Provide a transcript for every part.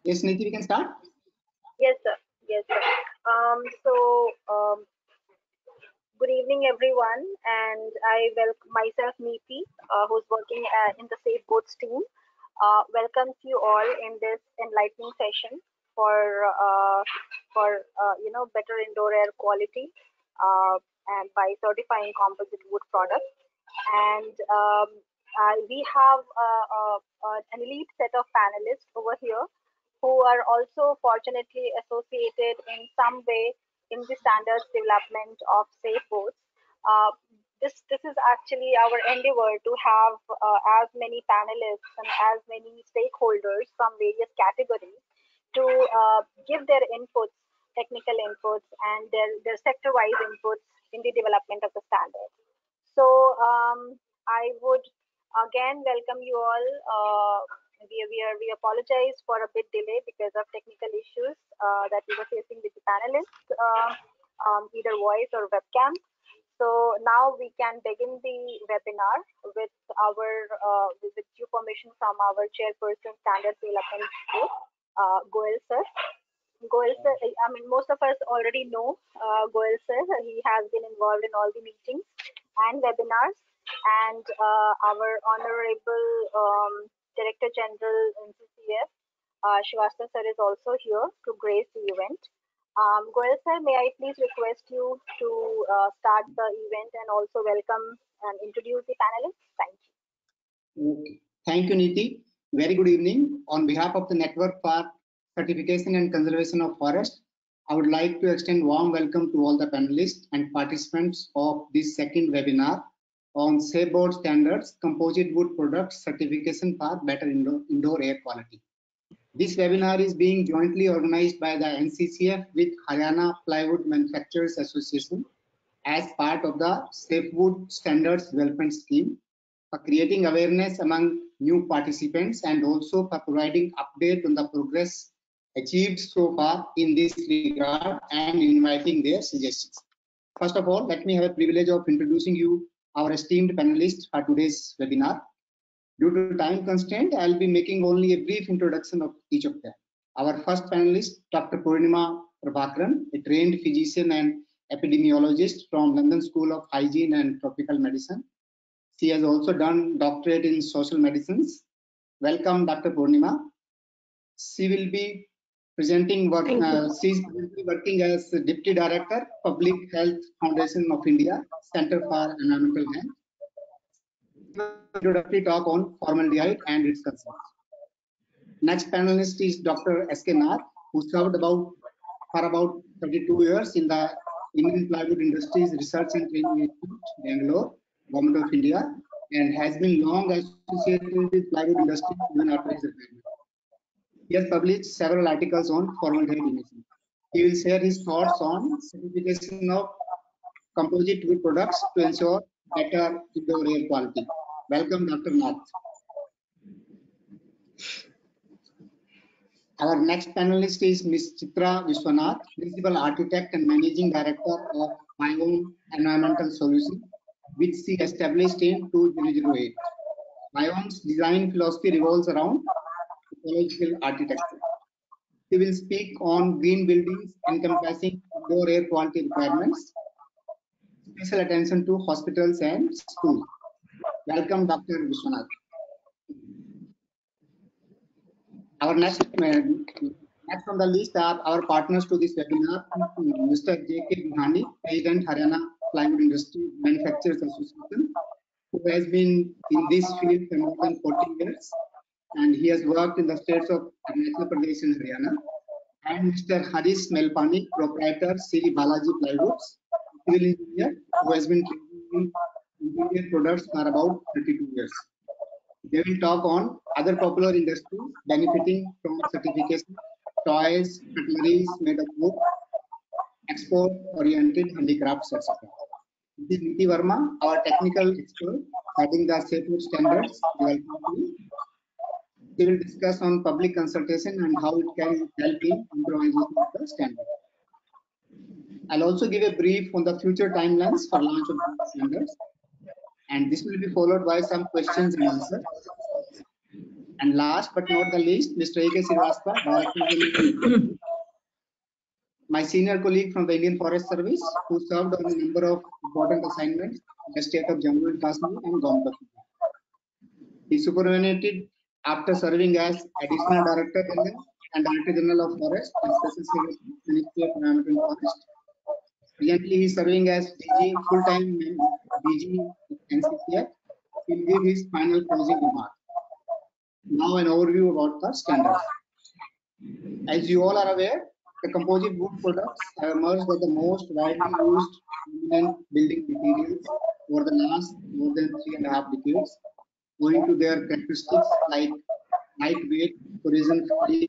Yes, Niti, we can start. Yes, sir. Yes, sir. So, good evening, everyone, and I welcome myself, Neeti, who's working in the Safe Boats team. Welcomes you all in this enlightening session for better indoor air quality and by certifying composite wood products. And we have an elite set of panelists over here who are also fortunately associated in some way in the standards development of safe boats. Uh, this is actually our endeavor to have as many panelists and as many stakeholders from various categories to give their inputs, technical inputs, and their sector-wise inputs in the development of the standard. So I would again welcome you all. We apologize for a bit delay because of technical issues that we were facing with the panelists, either voice or webcam. So now we can begin the webinar with our with due permission from our chairperson, Standard Development Group, Goel sir. Goel sir, I mean, most of us already know Goel sir. He has been involved in all the meetings and webinars, and our honorable Director General NCCF, Srivastava sir, is also here to grace the event. Goel sir, may I please request you to start the event and also welcome and introduce the panelists? Thank you. Okay. Thank you, Niti. Very good evening. On behalf of the Network for Certification and Conservation of Forest, I would like to extend warm welcome to all the panelists and participants of this second webinar on Safe Boat Standards Composite Wood Products Certification for Better Indoor Air Quality. This webinar is being jointly organized by the NCCF with Haryana Plywood Manufacturers Association as part of the Safe Wood Standards Development Scheme, for creating awareness among new participants and also for providing update on the progress achieved so far in this regard and inviting their suggestions. First of all, let me have a privilege of introducing you our esteemed panelists for today's webinar. Due to time constraint, I'll be making only a brief introduction of each of them. Our first panelist, Dr. Purnima Prabhakaran, a trained physician and epidemiologist from London School of Hygiene and Tropical Medicine. She has also done doctorate in social medicines. Welcome, Dr. Purnima. She will be presenting work. She is working as Deputy Director, Public Health Foundation of India, Center for Environmental Health. Introductory talk on formaldehyde and its concerns. Next panelist is Dr. S.K. Nath, who served for about 32 years in the Indian Plywood Industries Research and Training Institute, Bangalore, Government of India, and has been long associated with plywood industry even after his retirement. He has published several articles on formaldehyde emission. He will share his thoughts on certification of composite wood products to ensure better indoor air quality. Welcome, Dr. Nath. Our next panelist is Ms. Chitra Vishwanath, Principal Architect and Managing Director of My Own Environmental Solutions, which she established in 2008. My Own's design philosophy revolves around ecological architecture. She will speak on green buildings encompassing indoor air quality requirements, special attention to hospitals and schools. Welcome, Dr. Vishwanath. Our next on the list are our partners to this webinar, Mr. J.K. Bhani, President, Haryana Plywood Industry Manufacturers Association, who has been in this field for more than 40 years, and he has worked in the states of Arunachal Pradesh and Haryana. And Mr. Harish Melpani, proprietor, Sri Balaji Plywoods, civil engineer, who has been training in interior products for about 32 years. They will talk on other popular industries benefiting from certification, toys, cutleries made of wood, export-oriented handicrafts, etc. This is Niti Verma, our technical expert, heading the Safe Wood Standards Development Team. They will discuss on public consultation and how it can help in improvisation of the standard. I'll also give a brief on the future timelines for launch of the standards, and this will be followed by some questions and answers. And last but not the least, Mr. A.K. Srivastava, Director, my senior colleague from the Indian Forest Service, who served on a number of important assignments in the state of Jammu and Kashmir and Government of India. He superannuated after serving as Additional Director General and Director General of Forest and Special Secretary, Ministry of Environment and Forest. Presently, he is serving as DG full-time DG NCCF. He will give his final closing remark. Now, an overview about the standards. As you all are aware, the composite wood products have emerged as the most widely used dominant building materials over the last more than 3.5 decades, owing to their characteristics like lightweight, corrosion-free,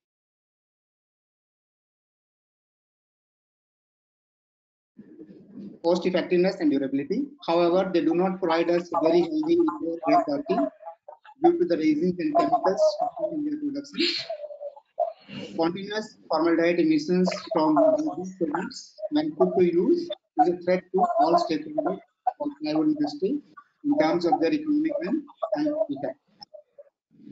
cost effectiveness and durability. However, they do not provide us a very healthy indoor air quality due to the resins and chemicals in their production. Continuous formaldehyde emissions from these products, when put to use, is a threat to all stakeholders of the plywood industry in terms of their economic and health effect.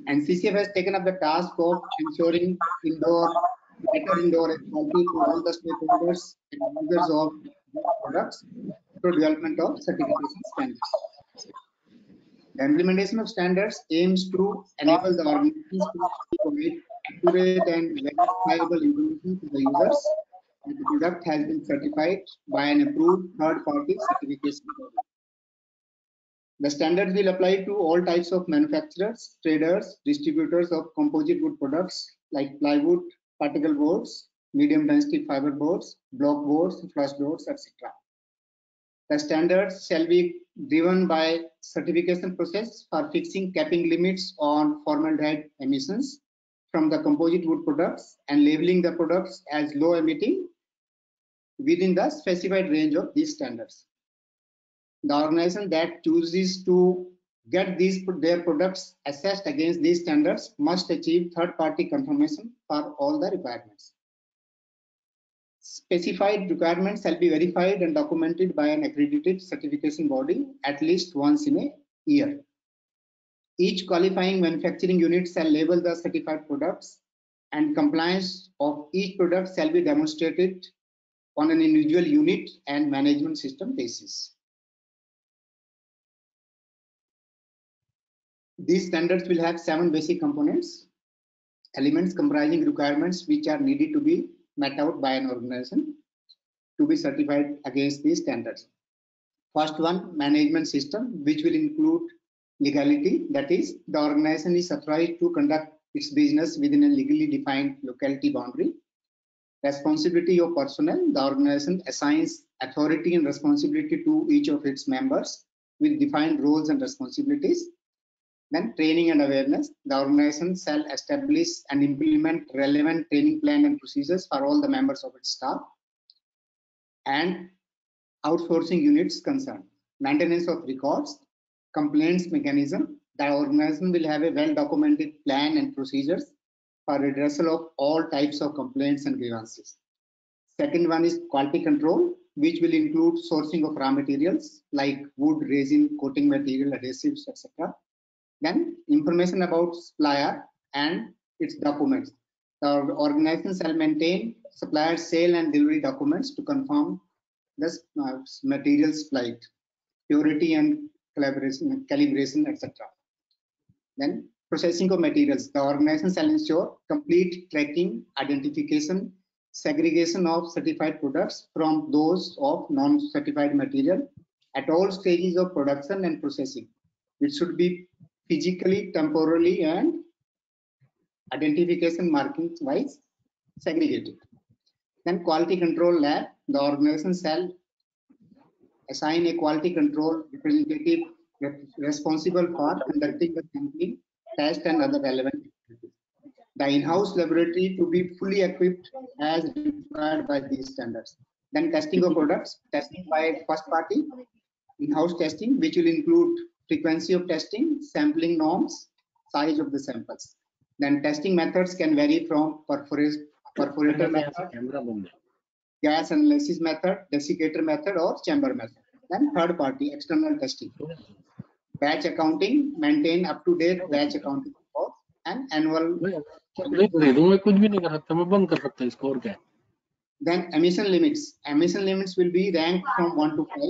And CCF has taken up the task of ensuring better indoor air quality to all the stakeholders and users of these products through development of certification standards. The implementation of standards aims to enable the organizations to provide accurate and verifiable information to the users, and the product has been certified by an approved third-party certification body. The standards will apply to all types of manufacturers, traders, distributors of composite wood products like plywood, particle boards, medium density fiber boards, block boards, flush doors, etc. The standards shall be driven by certification process for fixing capping limits on formaldehyde emissions from the composite wood products and labeling the products as low emitting within the specified range of these standards. The organization that chooses to get their products assessed against these standards must achieve third-party confirmation for all the requirements. Specified requirements shall be verified and documented by an accredited certification body at least once in a year. Each qualifying manufacturing unit shall label the certified products, and compliance of each product shall be demonstrated on an individual unit and management system basis. These standards will have 7 basic components, elements comprising requirements which are needed to be met out by an organization to be certified against these standards. First one, management system, which will include legality, that is, the organization is authorized to conduct its business within a legally defined locality boundary. Responsibility of personnel, the organization assigns authority and responsibility to each of its members with defined roles and responsibilities. Then training and awareness, the organization shall establish and implement relevant training plan and procedures for all the members of its staff. And outsourcing units concerned, maintenance of records, complaints mechanism, the organization will have a well-documented plan and procedures for redressal of all types of complaints and grievances. Second one is quality control, which will include sourcing of raw materials like wood, resin, coating material, adhesives, etc. Then information about supplier and its documents. The organization shall maintain supplier sale and delivery documents to confirm the material supplied, purity and calibration, etc. Then processing of materials. The organization shall ensure complete tracking, identification, segregation of certified products from those of non-certified material at all stages of production and processing. It should be physically, temporally, and identification markings wise segregated. Then quality control lab, the organization shall assign a quality control representative responsible for conducting the sampling, test, and other relevant activities. The in-house laboratory to be fully equipped as required by these standards. Then testing of products, testing by first party, in-house testing, which will include frequency of testing, sampling norms, size of the samples. Then testing methods can vary from perforator method, gas analysis method, desiccator method, or chamber method. Then third party, external testing. Batch accounting, maintain up-to-date batch accounting records and annual. मैं कुछ भी नहीं कर सकता, मैं बंद कर सकता हूँ इसको, और क्या है? Then emission limits. Emission limits will be ranked from 1 to 5.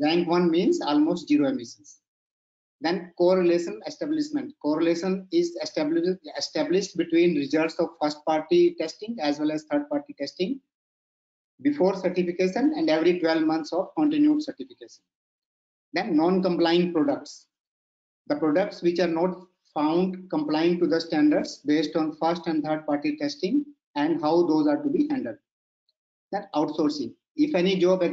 Rank 1 means almost zero emissions. Then correlation establishment. Correlation is established between results of first party testing as well as third party testing before certification and every 12 months of continued certification. Then non-complying products. The products which are not found complying to the standards based on first and third party testing and how those are to be handled. Then outsourcing. If any job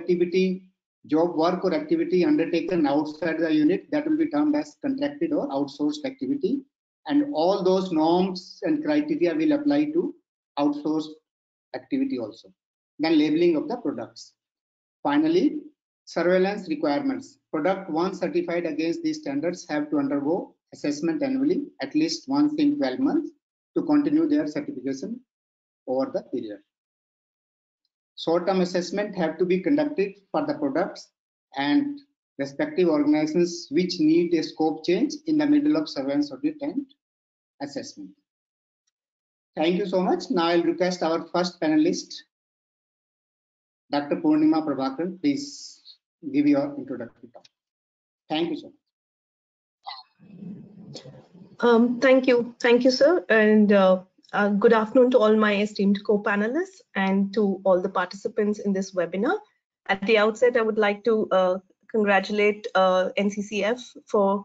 work or activity undertaken outside the unit, that will be termed as contracted or outsourced activity, and all those norms and criteria will apply to outsourced activity also. Then labeling of the products. Finally, surveillance requirements. Product once certified against these standards have to undergo assessment annually, at least once in 12 months, to continue their certification over the period. Short-term assessment have to be conducted for the products and respective organizations which need a scope change in the middle of surveillance audit and assessment. Thank you so much. Now I'll request our first panelist, Dr. Purnima Prabhakaran. Please give your introductory talk. Thank you so much. Thank you, sir, and good afternoon to all my esteemed co-panelists and to all the participants in this webinar. At the outset, I would like to congratulate NCCF for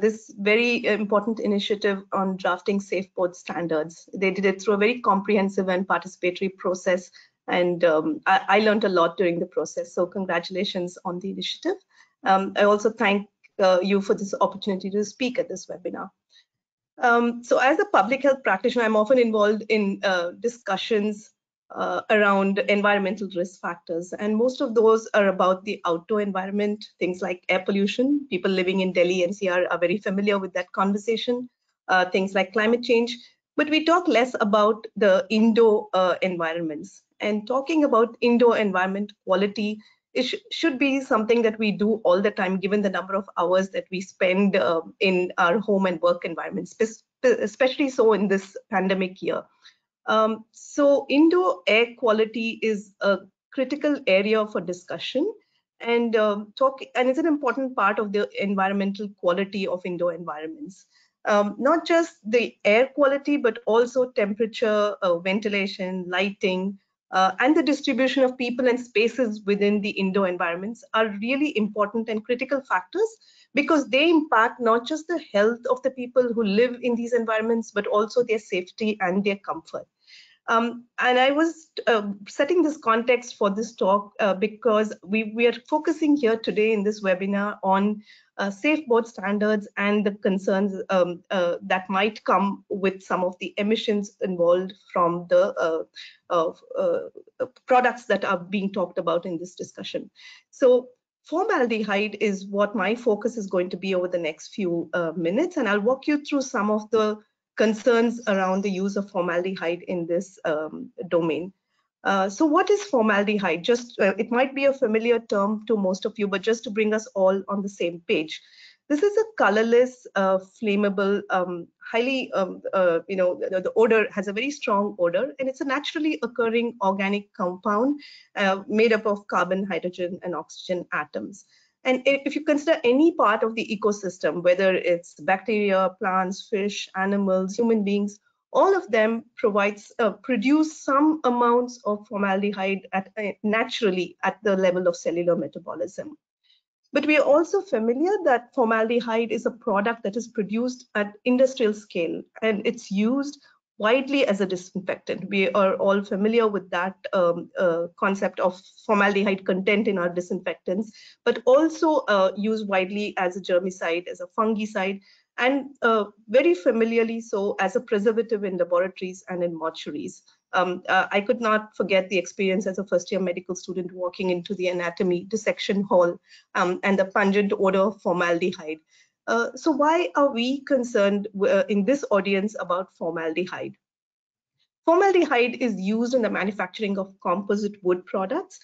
this very important initiative on drafting safe board standards. They did it through a very comprehensive and participatory process, and I learned a lot during the process. So congratulations on the initiative. I also thank you for this opportunity to speak at this webinar. So as a public health practitioner, I'm often involved in discussions around environmental risk factors, and most of those are about the outdoor environment, things like air pollution. People living in Delhi NCR are very familiar with that conversation, things like climate change, but we talk less about the indoor environments. And talking about indoor environment quality, it should be something that we do all the time, given the number of hours that we spend in our home and work environments, especially so in this pandemic year. So indoor air quality is a critical area for discussion, and it's an important part of the environmental quality of indoor environments. Not just the air quality, but also temperature, ventilation, lighting, and the distribution of people and spaces within the indoor environments are really important and critical factors, because they impact not just the health of the people who live in these environments, but also their safety and their comfort. And I was setting this context for this talk because we are focusing here today in this webinar on safe board standards and the concerns that might come with some of the emissions involved from the products that are being talked about in this discussion. So formaldehyde is what my focus is going to be over the next few minutes, and I'll walk you through some of the concerns around the use of formaldehyde in this domain. So what is formaldehyde? Just it might be a familiar term to most of you, but just to bring us all on the same page. This is a colorless, flammable, highly, the odor has a very strong odor, and it's a naturally occurring organic compound made up of carbon, hydrogen, and oxygen atoms. And if you consider any part of the ecosystem, whether it's bacteria, plants, fish, animals, human beings, all of them produce some amounts of formaldehyde naturally at the level of cellular metabolism. But we are also familiar that formaldehyde is a product that is produced at industrial scale, and it's used widely as a disinfectant. We are all familiar with that concept of formaldehyde content in our disinfectants, but also used widely as a germicide, as a fungicide, and very familiarly so as a preservative in laboratories and in mortuaries. I could not forget the experience as a first-year medical student walking into the anatomy dissection hall and the pungent odor of formaldehyde. So why are we concerned in this audience about formaldehyde? Formaldehyde is used in the manufacturing of composite wood products,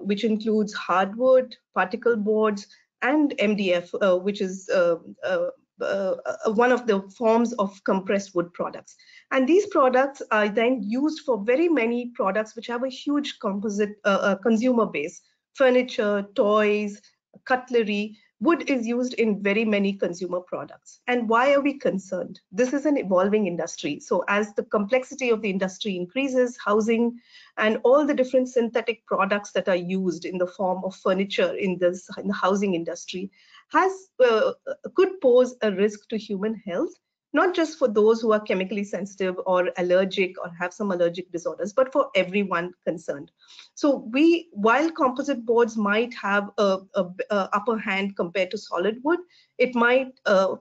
which includes hardwood, particle boards, and MDF, which is one of the forms of compressed wood products. And these products are then used for very many products which have a huge composite consumer base: furniture, toys, cutlery. Wood is used in very many consumer products. And why are we concerned? This is an evolving industry. So as the complexity of the industry increases, housing and all the different synthetic products that are used in the form of furniture in the housing industry could pose a risk to human health, not just for those who are chemically sensitive or allergic or have some allergic disorders, but for everyone concerned. So while composite boards might have a upper hand compared to solid wood, it might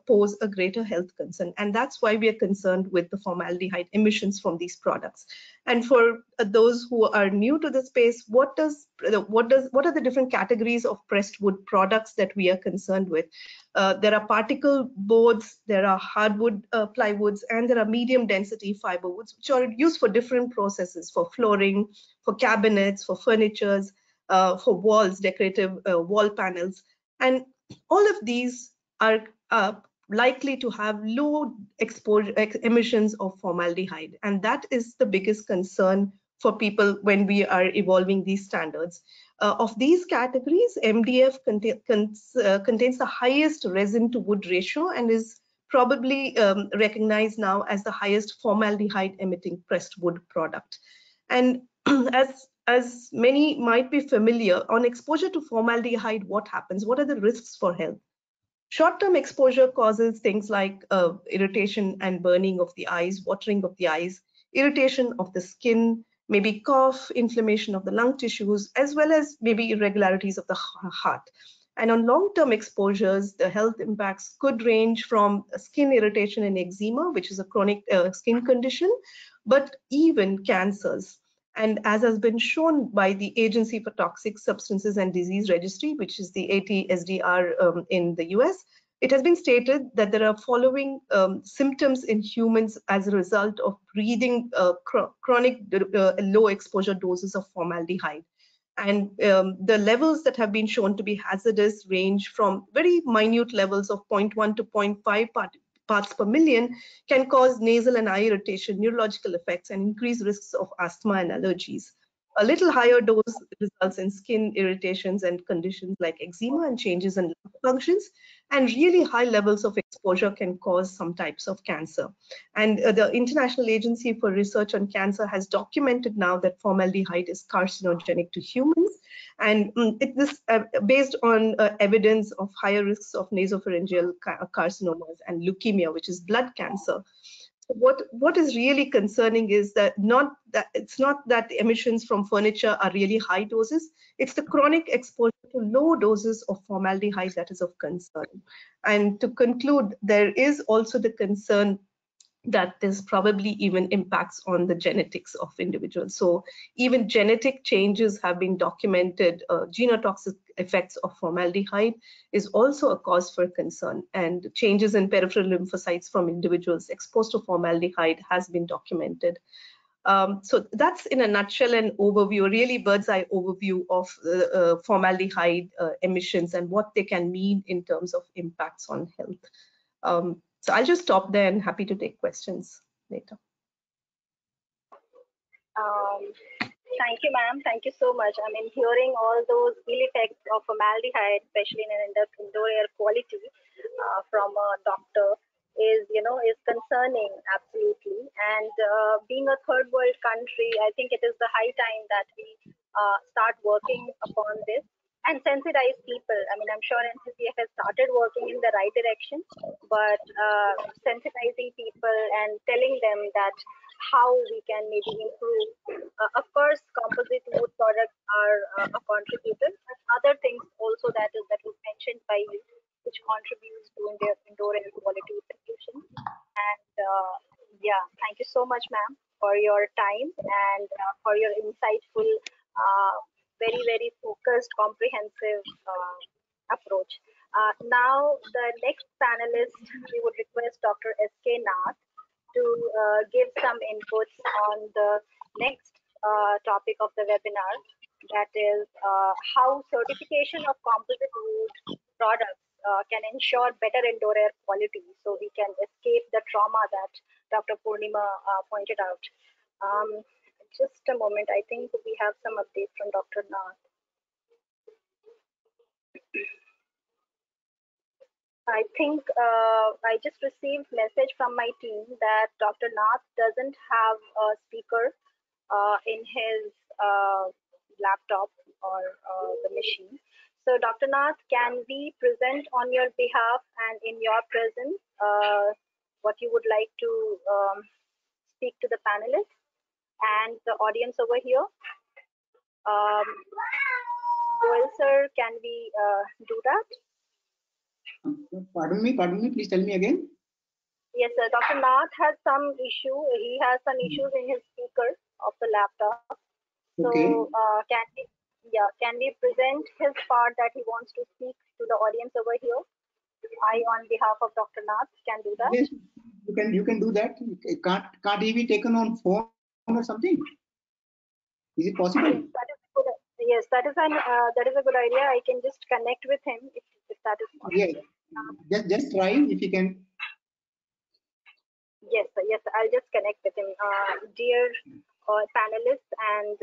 pose a greater health concern. And that's why we are concerned with the formaldehyde emissions from these products. And for those who are new to the space, what are the different categories of pressed wood products that we are concerned with? There are particle boards, there are hardwood plywoods, and there are medium density fiber woods, which are used for different processes: for flooring, for cabinets, for furnitures, for walls, decorative wall panels. And all of these are likely to have low exposure emissions of formaldehyde. And that is the biggest concern for people when we are evolving these standards. Of these categories, MDF contains the highest resin to wood ratio and is probably recognized now as the highest formaldehyde emitting pressed wood product. And as many might be familiar, on exposure to formaldehyde, what happens? What are the risks for health? Short-term exposure causes things like irritation and burning of the eyes, watering of the eyes, irritation of the skin, maybe cough, inflammation of the lung tissues, as well as maybe irregularities of the heart. And on long-term exposures, the health impacts could range from skin irritation and eczema, which is a chronic skin condition, but even cancers. And as has been shown by the Agency for Toxic Substances and Disease Registry, which is the ATSDR in the US, it has been stated that there are following symptoms in humans as a result of breathing chronic low exposure doses of formaldehyde. And the levels that have been shown to be hazardous range from very minute levels of 0.1 to 0.5 parts per million, can cause nasal and eye irritation, neurological effects, and increased risks of asthma and allergies. A little higher dose results in skin irritations and conditions like eczema and changes in lung functions. And really high levels of exposure can cause some types of cancer. And the International Agency for Research on Cancer has documented now that formaldehyde is carcinogenic to humans. And this based on evidence of higher risks of nasopharyngeal carcinomas and leukemia, which is blood cancer. What is really concerning is that it's not that the emissions from furniture are really high doses, it's the chronic exposure to low doses of formaldehyde that is of concern. And to conclude, there is also the concern that there's probably even impacts on the genetics of individuals. So even genetic changes have been documented. Genotoxic effects of formaldehyde is also a cause for concern, and changes in peripheral lymphocytes from individuals exposed to formaldehyde has been documented. So that's in a nutshell an overview, a really bird's eye overview of formaldehyde emissions and what they can mean in terms of impacts on health. So I'll just stop there and happy to take questions later. Thank you, ma'am. Thank you so much. I mean, hearing all those ill effects of formaldehyde, especially in indoor air quality, from a doctor is concerning, absolutely. And being a third world country, I think it is the high time that we start working upon this and sensitize people. I mean, I'm sure NCCF has started working in the right direction, but sensitizing people and telling them that how we can maybe improve. Of course, composite wood products are a contributor, but other things also that was mentioned by you, which contributes to indoor air quality protection. And yeah, thank you so much, ma'am, for your time and for your insightful, very, very focused, comprehensive approach. Now, the next panelist, we would request Dr. S.K. Nath to give some inputs on the next topic of the webinar, that is how certification of composite wood products can ensure better indoor air quality, so we can escape the trauma that Dr. Purnima pointed out. Just a moment, I think we have some updates from Dr. Nath. I think I just received message from my team that Dr. Nath doesn't have a speaker in his laptop or the machine. So Dr. Nath, can we present on your behalf and in your presence what you would like to speak to the panelists and the audience over here? Goel sir, can we do that? Pardon me, please tell me again. Yes, sir. Dr. Nath has some issue. He has some issues in his speaker of the laptop. So Okay. can we present his part that he wants to speak to the audience over here? I, on behalf of Dr. Nath, can do that. Yes, you can do that. Can't he be taken on phone or something? Is it possible? Yes, that is a good idea. I can just connect with him if that is possible. Yes, just try if you can. Yes, sir. Yes, sir. I'll just connect with him. Dear panelists and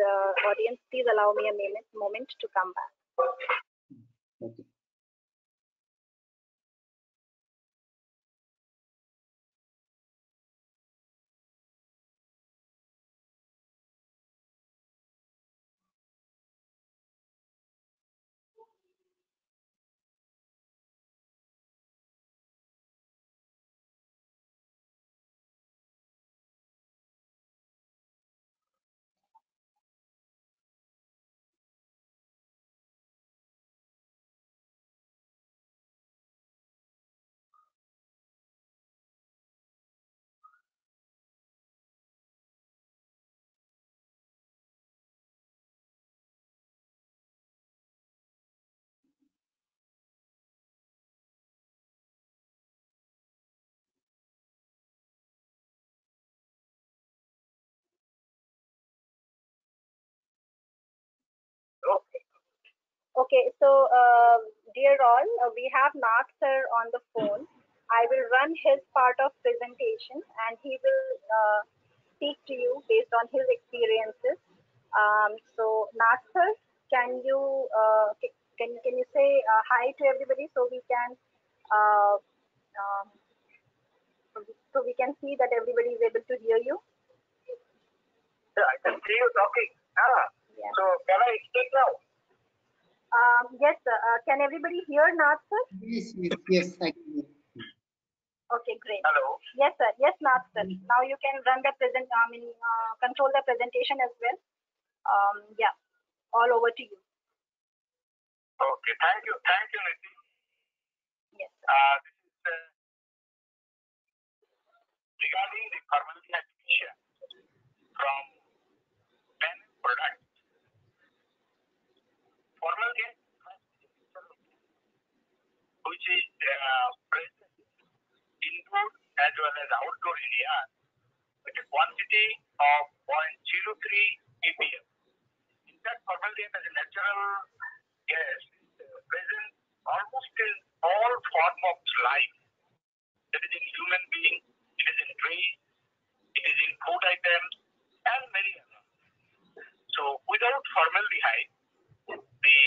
audience, please allow me a moment to come back. Okay. Okay, so dear all, we have Nath sir on the phone. I will run his part of presentation and he will speak to you based on his experiences. So Nath sir, can you say hi to everybody so we can uh, uh, see that everybody is able to hear you? Yeah, I can see you talking. Yeah. So can I speak now? Yes, sir. Can everybody hear Nath sir? Yes, I can hear. Okay, great. Hello. Yes, sir. Yes, Nath sir. Now you can run the control the presentation as well. Yeah, all over to you. Okay, thank you, Niti. Yes. This is regarding the formaldehyde from pen product. Formaldehyde, which is present indoor as well as outdoor in air, with a quantity of 0.03 ppm. In fact, formaldehyde as a natural gas is present almost in all form of life. It is in human being, it is in trees, it is in food items, and many others. So without formaldehyde, the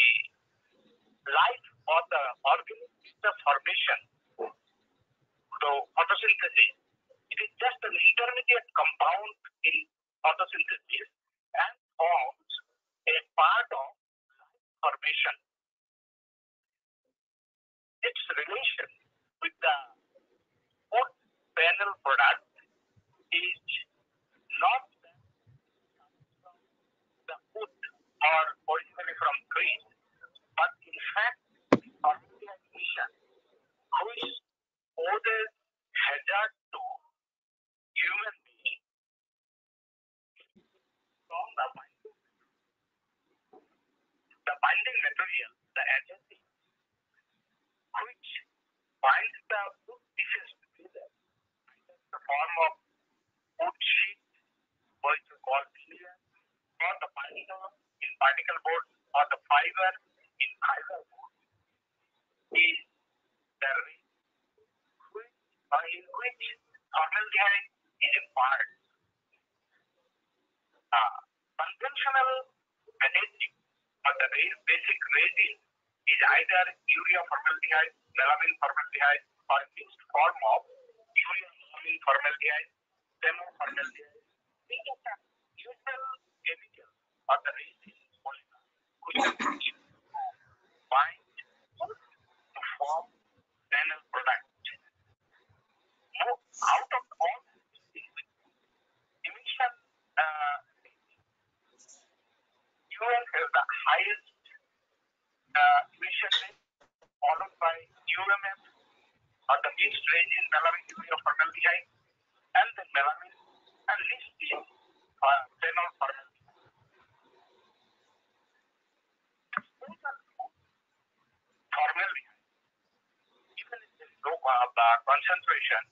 life of the organic system formation, so photosynthesis, it is just an intermediate compound in photosynthesis and forms a part of life formation. Its relation with the wood panel product is not from the wood or originally from trees, but in fact formaldehyde emission, which poses hazard to human being from the binding material, the adhesive, which binds the wood pieces together in the form of wood sheet, which is called veneer, or the polymer in particle board, or the fiber in fiber board, is conventional adhesive or the basic resin is either urea formaldehyde, melamine formaldehyde, or a mixed form of urea melamine formaldehyde, formaldehyde. These are the usual chemicals or the resin polymer which are used to bind to form panel product. Now, out of all these emission, UL has the highest emission rate, followed by UMF or the mixed resin melamine urea formaldehyde, and then melamine, and least is phenol formaldehyde. Formaldehyde, even if there is low concentration,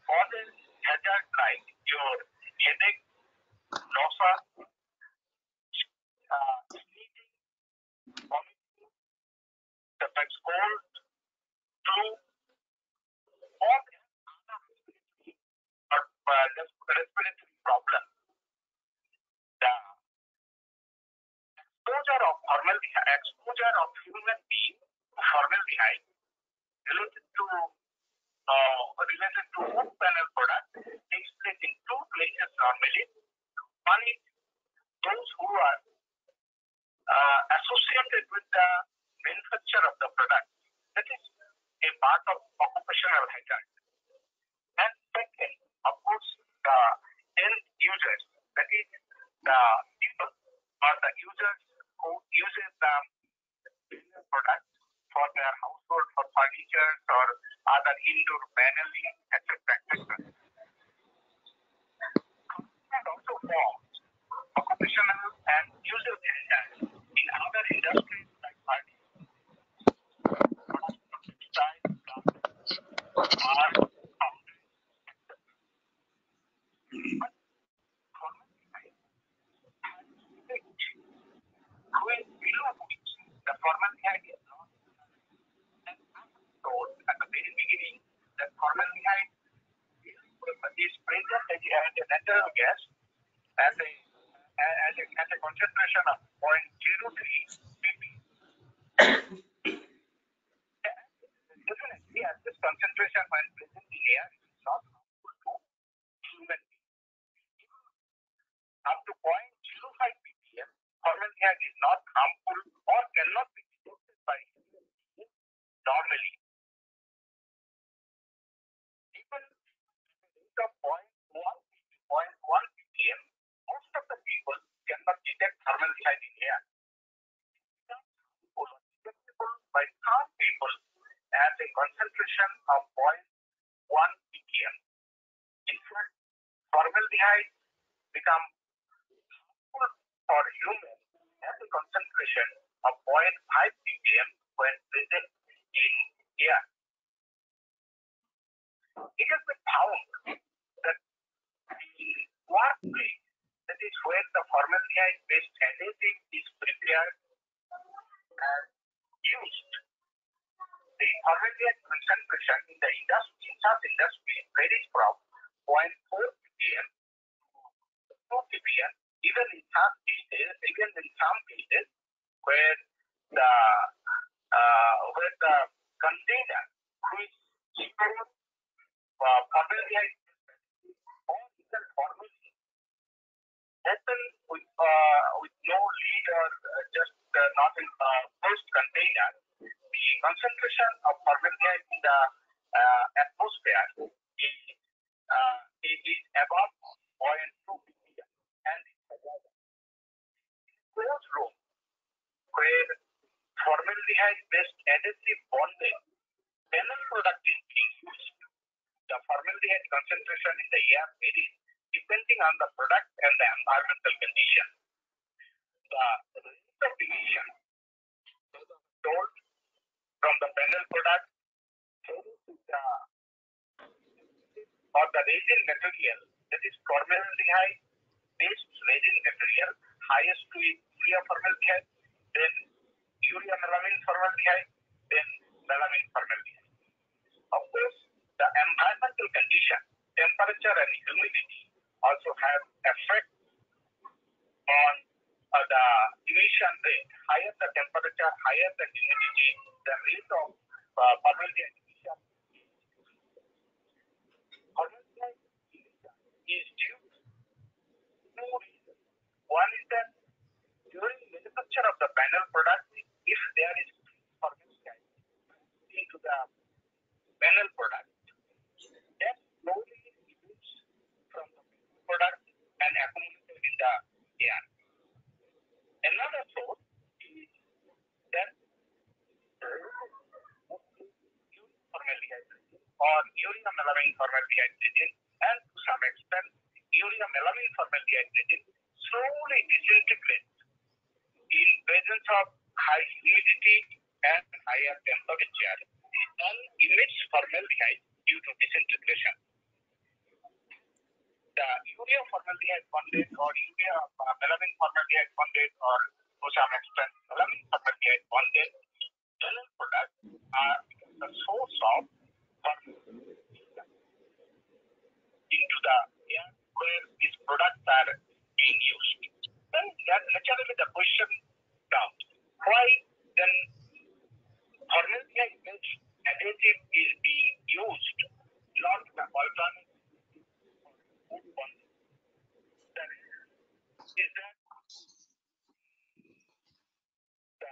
causes hazard like your headache, nausea, sneezing, vomiting, sometimes cold, flu, or respiratory problem. The exposure of human being to formaldehyde related to wood panel product takes place in two places normally. One is those who are associated with the manufacture of the product. That is a part of occupational hazard. And second, of course, the end users, that is the people or the users who uses the product for their household, for furniture or other indoor paneling, etc. And also forms occupational and user hazard in other industries like the formaldehyde is not. And as I told at the very beginning, that formaldehyde is present as a natural gas at a concentration of 0.03 ppm. Definitely, at this concentration when present in air, it is not harmful to human beings. Up to 0.05 ppm, formaldehyde is not harmful or cannot be detected by human beings normally. Even at a rate of 0.1 ppm, most of the people cannot detect formaldehyde in air. Detectable by some people at a concentration of 0.1 ppm. In fact, formaldehyde becomes harmful for humans at a concentration of 0.5 ppm when present in air. It has been found that the workplace, that is where the formaldehyde-based adhesive is prepared and used, the formaldehyde concentration in the industry, in such industry, varies from 0.4 ppm to 2 ppm, even in some cases where the container which stores formaldehyde or even formalin open with no lid or just not in closed container, the concentration of formaldehyde in the atmosphere is above 0.2 ppm, and it's a closed room where formaldehyde-based adhesive bonded panel product is being used. The formaldehyde concentration in the air varies depending on the product and the environmental condition. The rate of emission told from the panel product or the resin material, that is formaldehyde-based resin material, highest to urea formaldehyde, then urea melamine formaldehyde, then melamine formaldehyde. Of course, the environmental condition, temperature and humidity also have effect on the emission rate, higher the temperature, higher the humidity, the rate of formaldehyde emission is due to two reasons. One is that during manufacture of the panel product, if there is formaldehyde into the panel product, that slowly emits from the product and accumulated in the air. Another source is that formaldehyde or urea melamine formaldehyde resin, and to some extent urea melamine formaldehyde resin slowly disintegrates in presence of high humidity and higher temperature and emits formaldehyde due to disintegration. The urea formaldehyde bonded or urea melamine formaldehyde bonded or to some extent melamine formaldehyde bonded panel products are the source of formaldehyde into the air where these products are being used. Then that naturally the question comes, why then formaldehyde-based adhesive is being used, not the alternative wood bonding? Is that the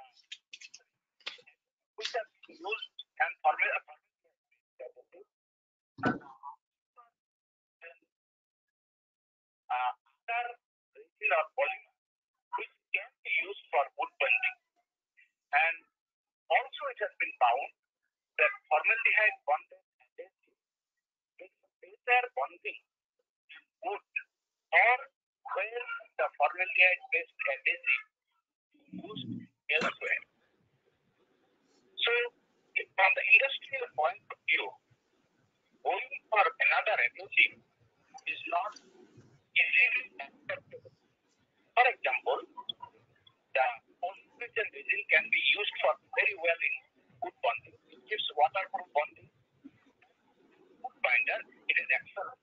which are being used and formaldehyde other resin or polymer which can be used for wood bonding. And also it has been found that formaldehyde bonded adhesive makes better bonding in wood or where the formaldehyde based adhesive is used elsewhere. So from the industrial point of view, going for another adhesive is not easily acceptable. For example, the polyurethane resin can be used for very well in wood bonding. It gives waterproof bonding. Wood binder, it is excellent.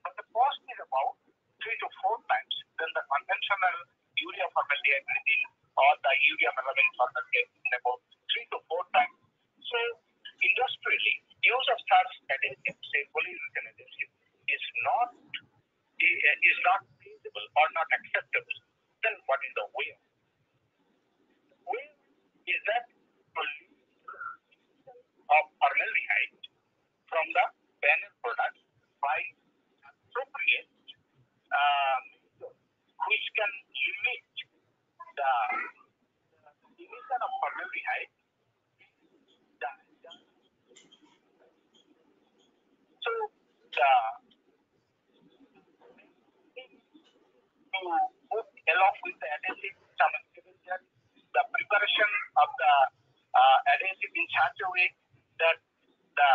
But the cost is about 3 to 4 times than the conventional urea formaldehyde resin or the urea melamine formaldehyde resin, about 3 to 4 times. So industrially, use of such adhesive, say polyurethane adhesive, is not feasible or not acceptable. Then what is the way? Way is that of formaldehyde from the panel product by appropriate which can limit the emission of formaldehyde. So to put along with the adhesive some intervention, the preparation of the adhesive in such a way that the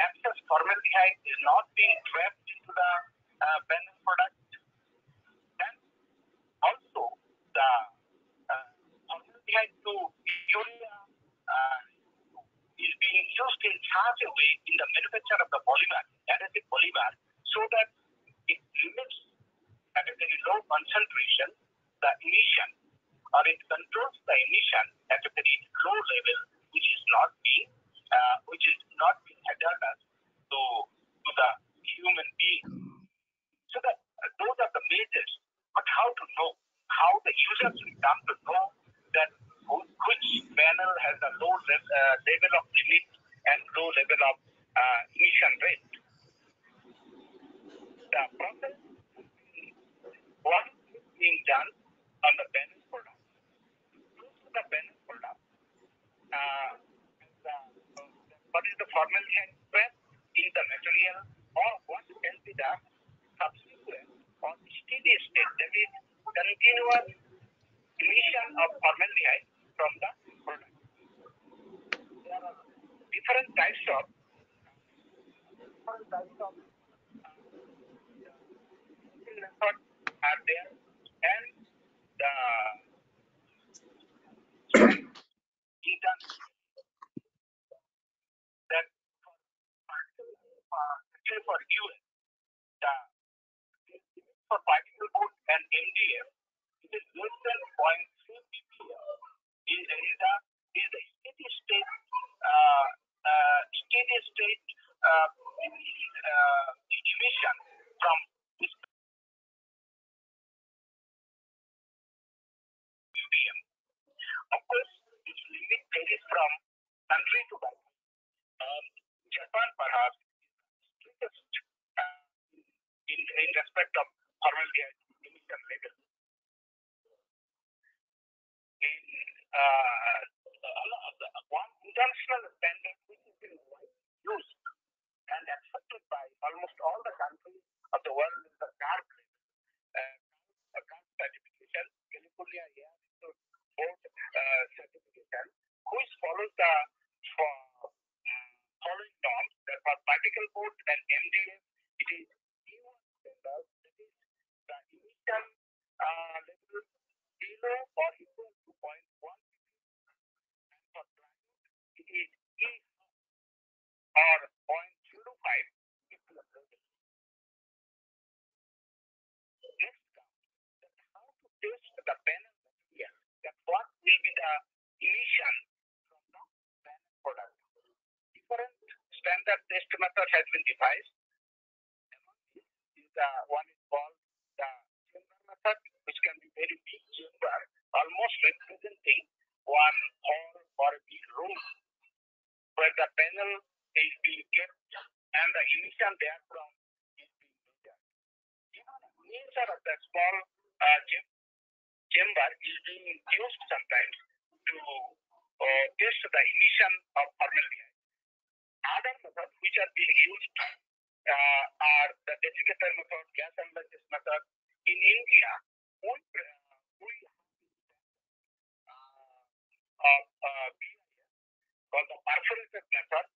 excess formaldehyde is not being trapped into the panel product, and also the formaldehyde to urea is being used in such a way in the manufacture of the polymer, adhesive polymer, so that it limits at a very low concentration the emission, or it controls the emission at a very low level, which is not being hazardous to the human being. So that those are the measures. But how to know? How the users will come to know that which panel has a low level of limit and low level of emission rate? The process what is being done on the panel product. The panel product. What is the formaldehyde strength in the material, or what can be the subsequent or steady state, that is continuous emission of formaldehyde from the product. There are different types of methods are there, and the that for US, the for particle board and MDF is less than 0.3 ppm is the steady state emission from this ppm. Of course, this limit varies from country to country. Japan perhaps strictest in respect of formaldehyde emission level. One international standard which is in used and accepted by almost all the countries of the world is the CARB certification, California Air Board certification, which follows the following norms. That for particle board and MDF, it is E1 standard, that is the emission level below or equal to 0.1, and for plywood, it is E or 0.05 ppm. Next comes that how to test the panel material, that what will be the emission from the panel product. Different standard test method has been devised. Among these is the one is called the chamber method, which can be very big chamber, almost representing one hall or a big room, where the panel is being kept and the emission therefrom is being measured. Even nature of the small chamber is being used sometimes to test the emission of formaldehyde. Other methods which are being used are the desiccator method, gas analysis method. In India, we called the perforated method,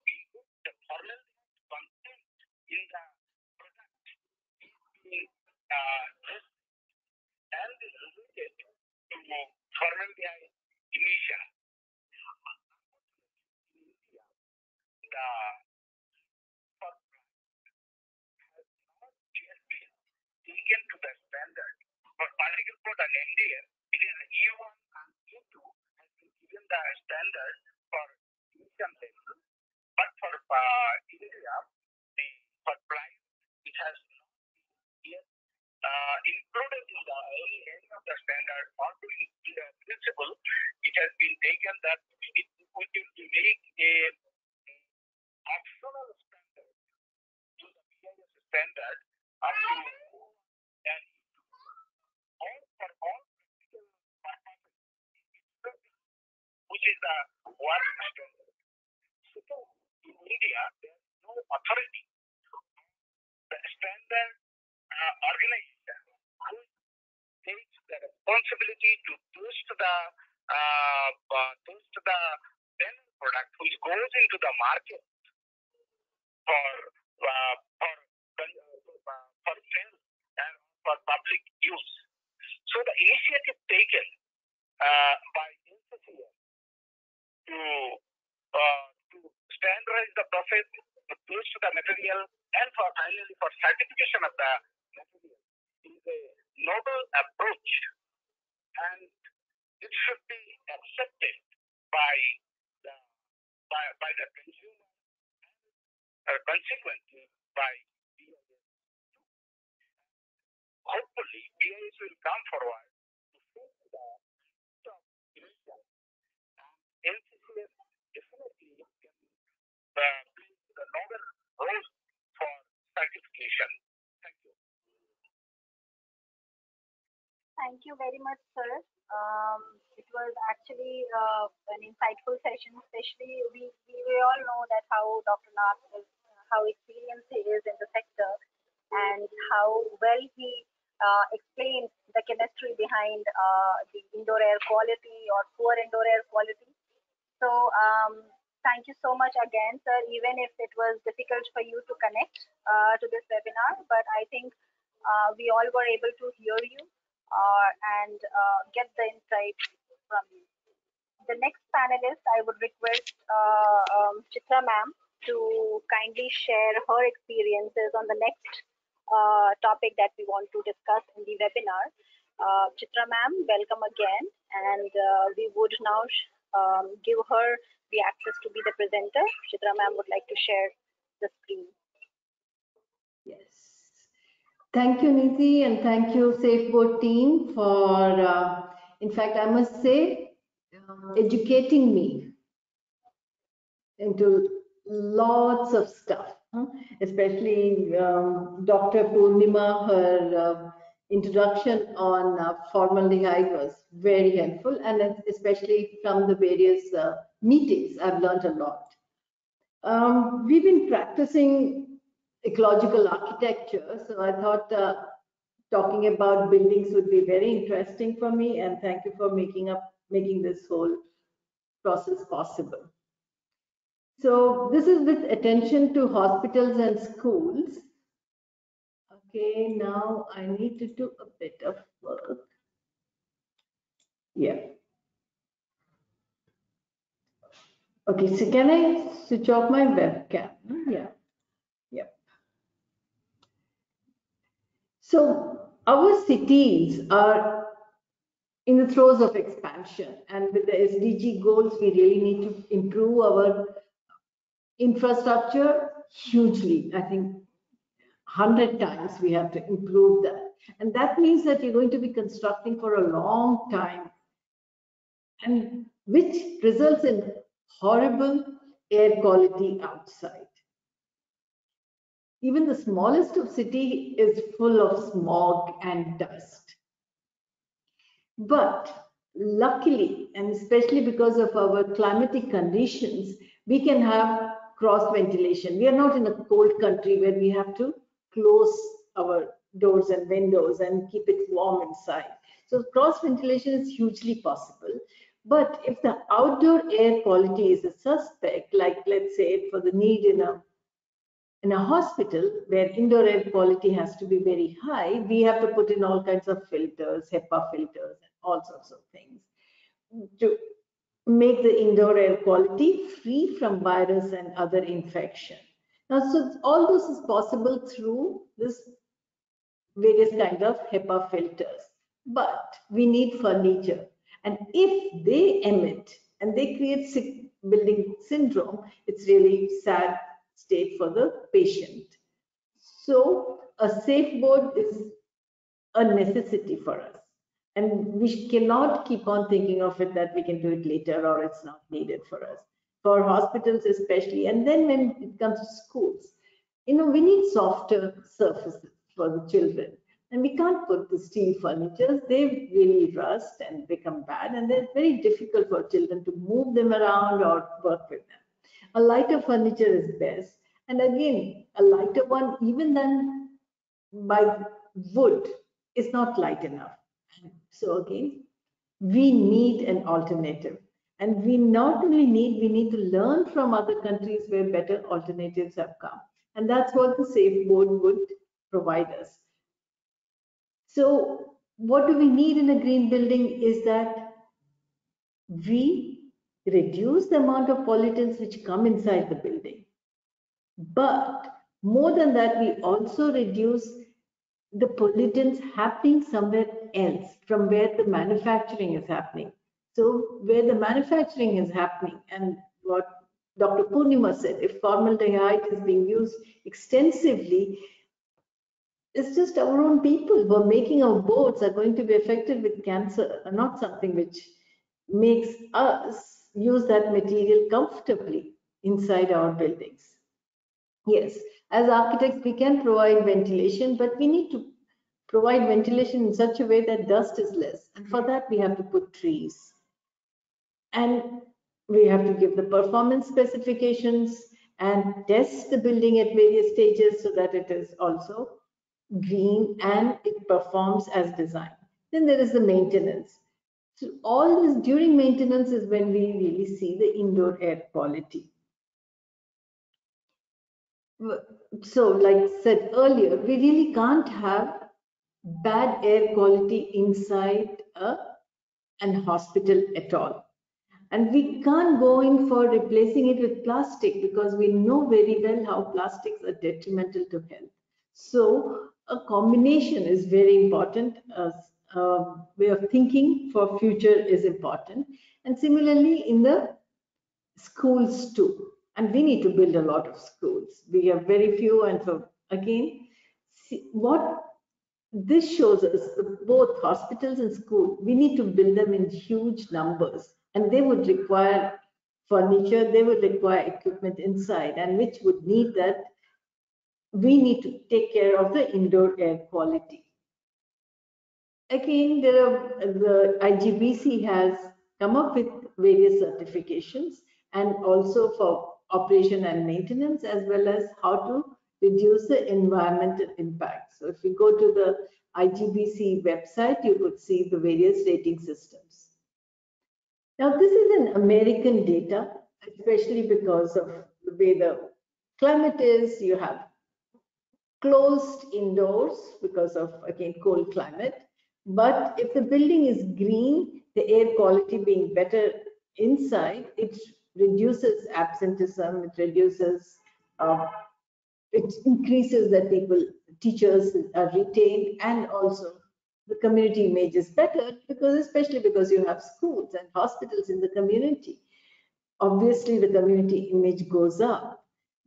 in which the formaldehyde content in the product is being tested and is related to formaldehyde emission. In India, the has not yet been taken to the standard. For particle board and MDF, it is E1 and E2 has been given the standard for emission level. But for India, for plywood, it has not yet included in any of the standard, or to the principle, it has been taken that it will make a optional standard to the BIS standard up to and for all practical purposes, which is the one standard. So in India, there is no authority, the standard organization who takes the responsibility to test the panel product which goes into the market for sale and for public use. So the initiative taken by NCCN to standardize the process, to test the material, and for finally for certification of the material is a noble approach, and it should be accepted by the consumer and consequently by BIS. Hopefully, BIS will come forward to fix the top emission, and NCCN definitely can play the novel role for certification. Thank you. Thank you very much, sir. It was actually an insightful session, especially we all know that how Dr. Nath is, how experienced he is in the sector, and how well he explains the chemistry behind the indoor air quality or poor indoor air quality. So thank you so much again, sir, even if it was difficult for you to connect to this webinar, but I think we all were able to hear you and get the insight from you. The next panelist, I would request Chitra ma'am to kindly share her experiences on the next topic that we want to discuss in the webinar. Chitra ma'am, welcome again, and we would now give her the access to be the presenter. Chitra ma'am would like to share the screen. Yes. Thank you, Niti, and thank you, SafeBoard team, for, in fact, I must say, educating me into lots of stuff, especially Dr. Purnima, her introduction on formaldehyde was very helpful, and especially from the various meetings, I've learned a lot. We've been practicing ecological architecture, so I thought talking about buildings would be very interesting for me, and thank you for making this whole process possible. So this is with attention to hospitals and schools. Okay, now I need to do a bit of work. Yeah. Okay, so can I switch off my webcam? Yeah. Yep. So our cities are in the throes of expansion, and with the SDG goals, we really need to improve our infrastructure hugely. I think 100 times we have to improve that. And that means that you're going to be constructing for a long time, and which results in horrible air quality outside. Even the smallest of city is full of smog and dust. But luckily, and especially because of our climatic conditions, we can have cross ventilation. We are not in a cold country where we have to close our doors and windows and keep it warm inside. So cross ventilation is hugely possible. But if the outdoor air quality is a suspect, like let's say for the need in a hospital where indoor air quality has to be very high, we have to put in all kinds of filters, HEPA filters, and all sorts of things to make the indoor air quality free from virus and other infection. Now, so all this is possible through this various kinds of HEPA filters, but we need furniture. And if they emit and they create sick building syndrome, it's really sad state for the patient. So a SafeBoard is a necessity for us. And we cannot keep on thinking of it that we can do it later or it's not needed for us. For hospitals especially, and then when it comes to schools, we need softer surfaces for the children. And we can't put the steel furniture, they really rust and become bad, and they're very difficult for children to move them around or work with them. A lighter furniture is best. And again, a lighter one, even then by wood, is not light enough. So again, we need an alternative. And we not only need, we need to learn from other countries where better alternatives have come. And that's what the SafeBoard would provide us. So what do we need in a green building is that we reduce the amount of pollutants which come inside the building. But more than that, we also reduce the pollutants happening somewhere else from where the manufacturing is happening. So where the manufacturing is happening, and what Dr. Purnima said, if formaldehyde is being used extensively, it's just our own people who are making our boards are going to be affected with cancer, not something which makes us use that material comfortably inside our buildings. Yes, as architects, we can provide ventilation, but we need to provide ventilation in such a way that dust is less. And for that, we have to put trees. And we have to give the performance specifications and test the building at various stages so that it is also green and it performs as designed. Then there is the maintenance. So all this during maintenance is when we really see the indoor air quality. So like I said earlier, we really can't have bad air quality inside an hospital at all. And we can't go in for replacing it with plastic because we know very well how plastics are detrimental to health. So a combination is very important. way of thinking for future is important. And similarly in the schools too. And we need to build a lot of schools. We have very few, and so again, see, what this shows us, both hospitals and schools, we need to build them in huge numbers, and they would require furniture, they would require equipment inside, and which would need that. We need to take care of the indoor air quality. Again, the IGBC has come up with various certifications, and also for operation and maintenance, as well as how to reduce the environmental impact. So if you go to the IGBC website, you could see the various rating systems. Now, this is an American data, especially because of the way the climate is. You have closed indoors because of, again, cold climate. But if the building is green, the air quality being better inside, it reduces absenteeism, it increases that teachers are retained, and also the community image is better, because especially because you have schools and hospitals in the community. Obviously, the community image goes up.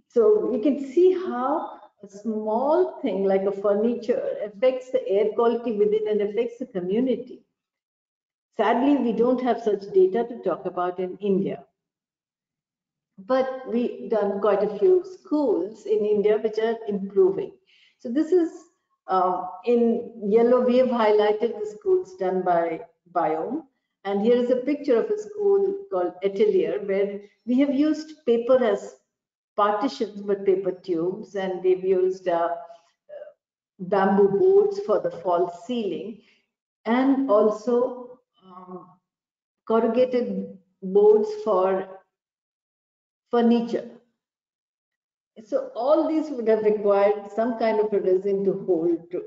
So you can see how a small thing like a furniture affects the air quality within and affects the community. Sadly, we don't have such data to talk about in India. But we've done quite a few schools in India which are improving. So this is in yellow, we have highlighted the schools done by Biome. And here is a picture of a school called Atelier, where we have used paper as partitions, but paper tubes, and they've used bamboo boards for the false ceiling, and also corrugated boards for furniture. So all these would have required some kind of a resin to hold, to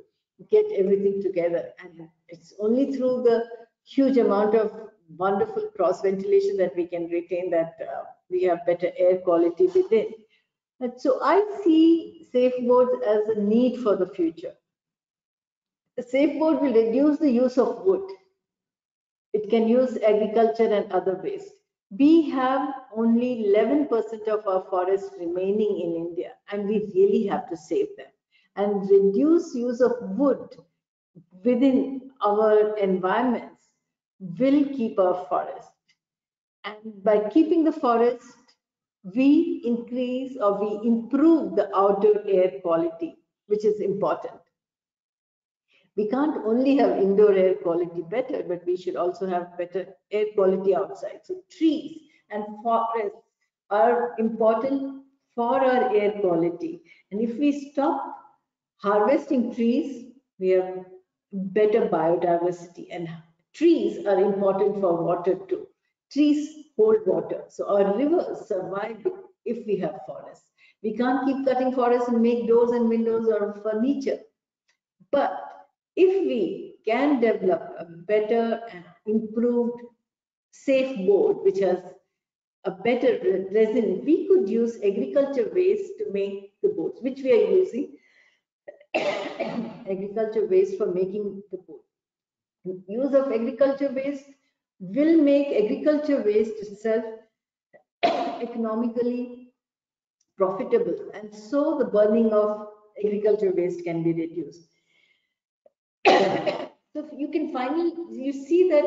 get everything together, and it's only through the huge amount of wonderful cross ventilation that we can retain that we have better air quality within. And so I see safe boards as a need for the future. The safe board will reduce the use of wood. It can use agriculture and other waste. We have only 11% of our forests remaining in India, and we really have to save them and reduce use of wood within our environments will keep our forest. And by keeping the forest, we increase or we improve the outdoor air quality, which is important. We can't only have indoor air quality better, but we should also have better air quality outside. So trees and forests are important for our air quality. And if we stop harvesting trees, we have better biodiversity. And trees are important for water too. Trees hold water. So our rivers survive if we have forests. We can't keep cutting forests and make doors and windows or furniture. But if we can develop a better and improved safe board, which has a better resin, we could use agriculture waste to make the boards, which we are using agriculture waste for making the board. Use of agriculture waste will make agriculture waste itself economically profitable, and so the burning of agriculture waste can be reduced. So you can finally, you see that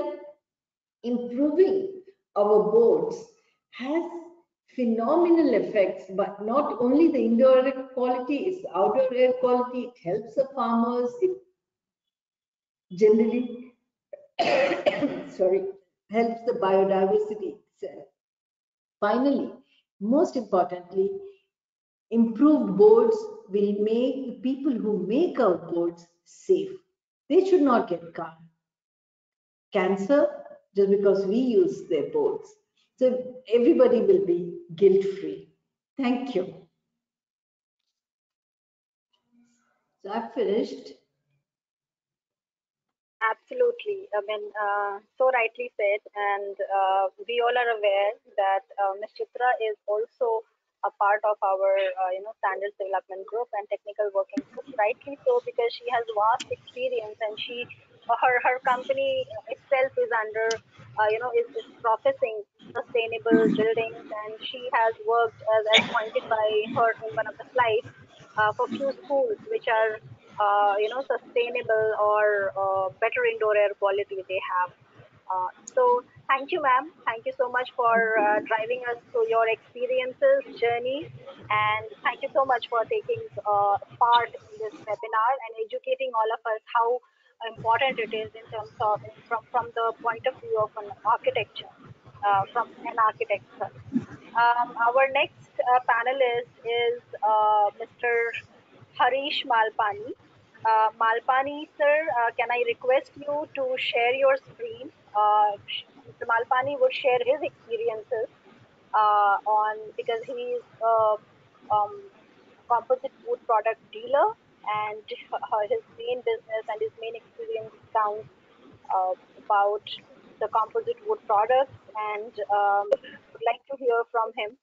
improving our boards has phenomenal effects, but not only the indoor air quality, it's the outdoor air quality. It helps the farmers. It generally, sorry, helps the biodiversity itself. Finally, most importantly, improved boards will make the people who make our boards safe. They should not get cancer just because we use their boards. So everybody will be guilt-free. Thank you. So I've finished. Absolutely. I mean, so rightly said. And we all are aware that Ms. Chitra is also a part of our, standards development group and technical working group. Rightly so, because she has vast experience and she her company itself is under, is processing sustainable buildings, and she has worked as pointed by her in one of the slides for few schools which are, sustainable or better indoor air quality they have. So thank you, ma'am. Thank you so much for driving us through your experiences, journey, and thank you so much for taking part in this webinar and educating all of us how important it is in terms of from the point of view of an architecture, from an architect. Sorry. Our next panelist is Mr. Harish Malpani. Malpani, sir, can I request you to share your screen? Mr. Malpani would share his experiences because he is a composite wood product dealer, and his main business and his main experience counts about the composite wood products, and would like to hear from him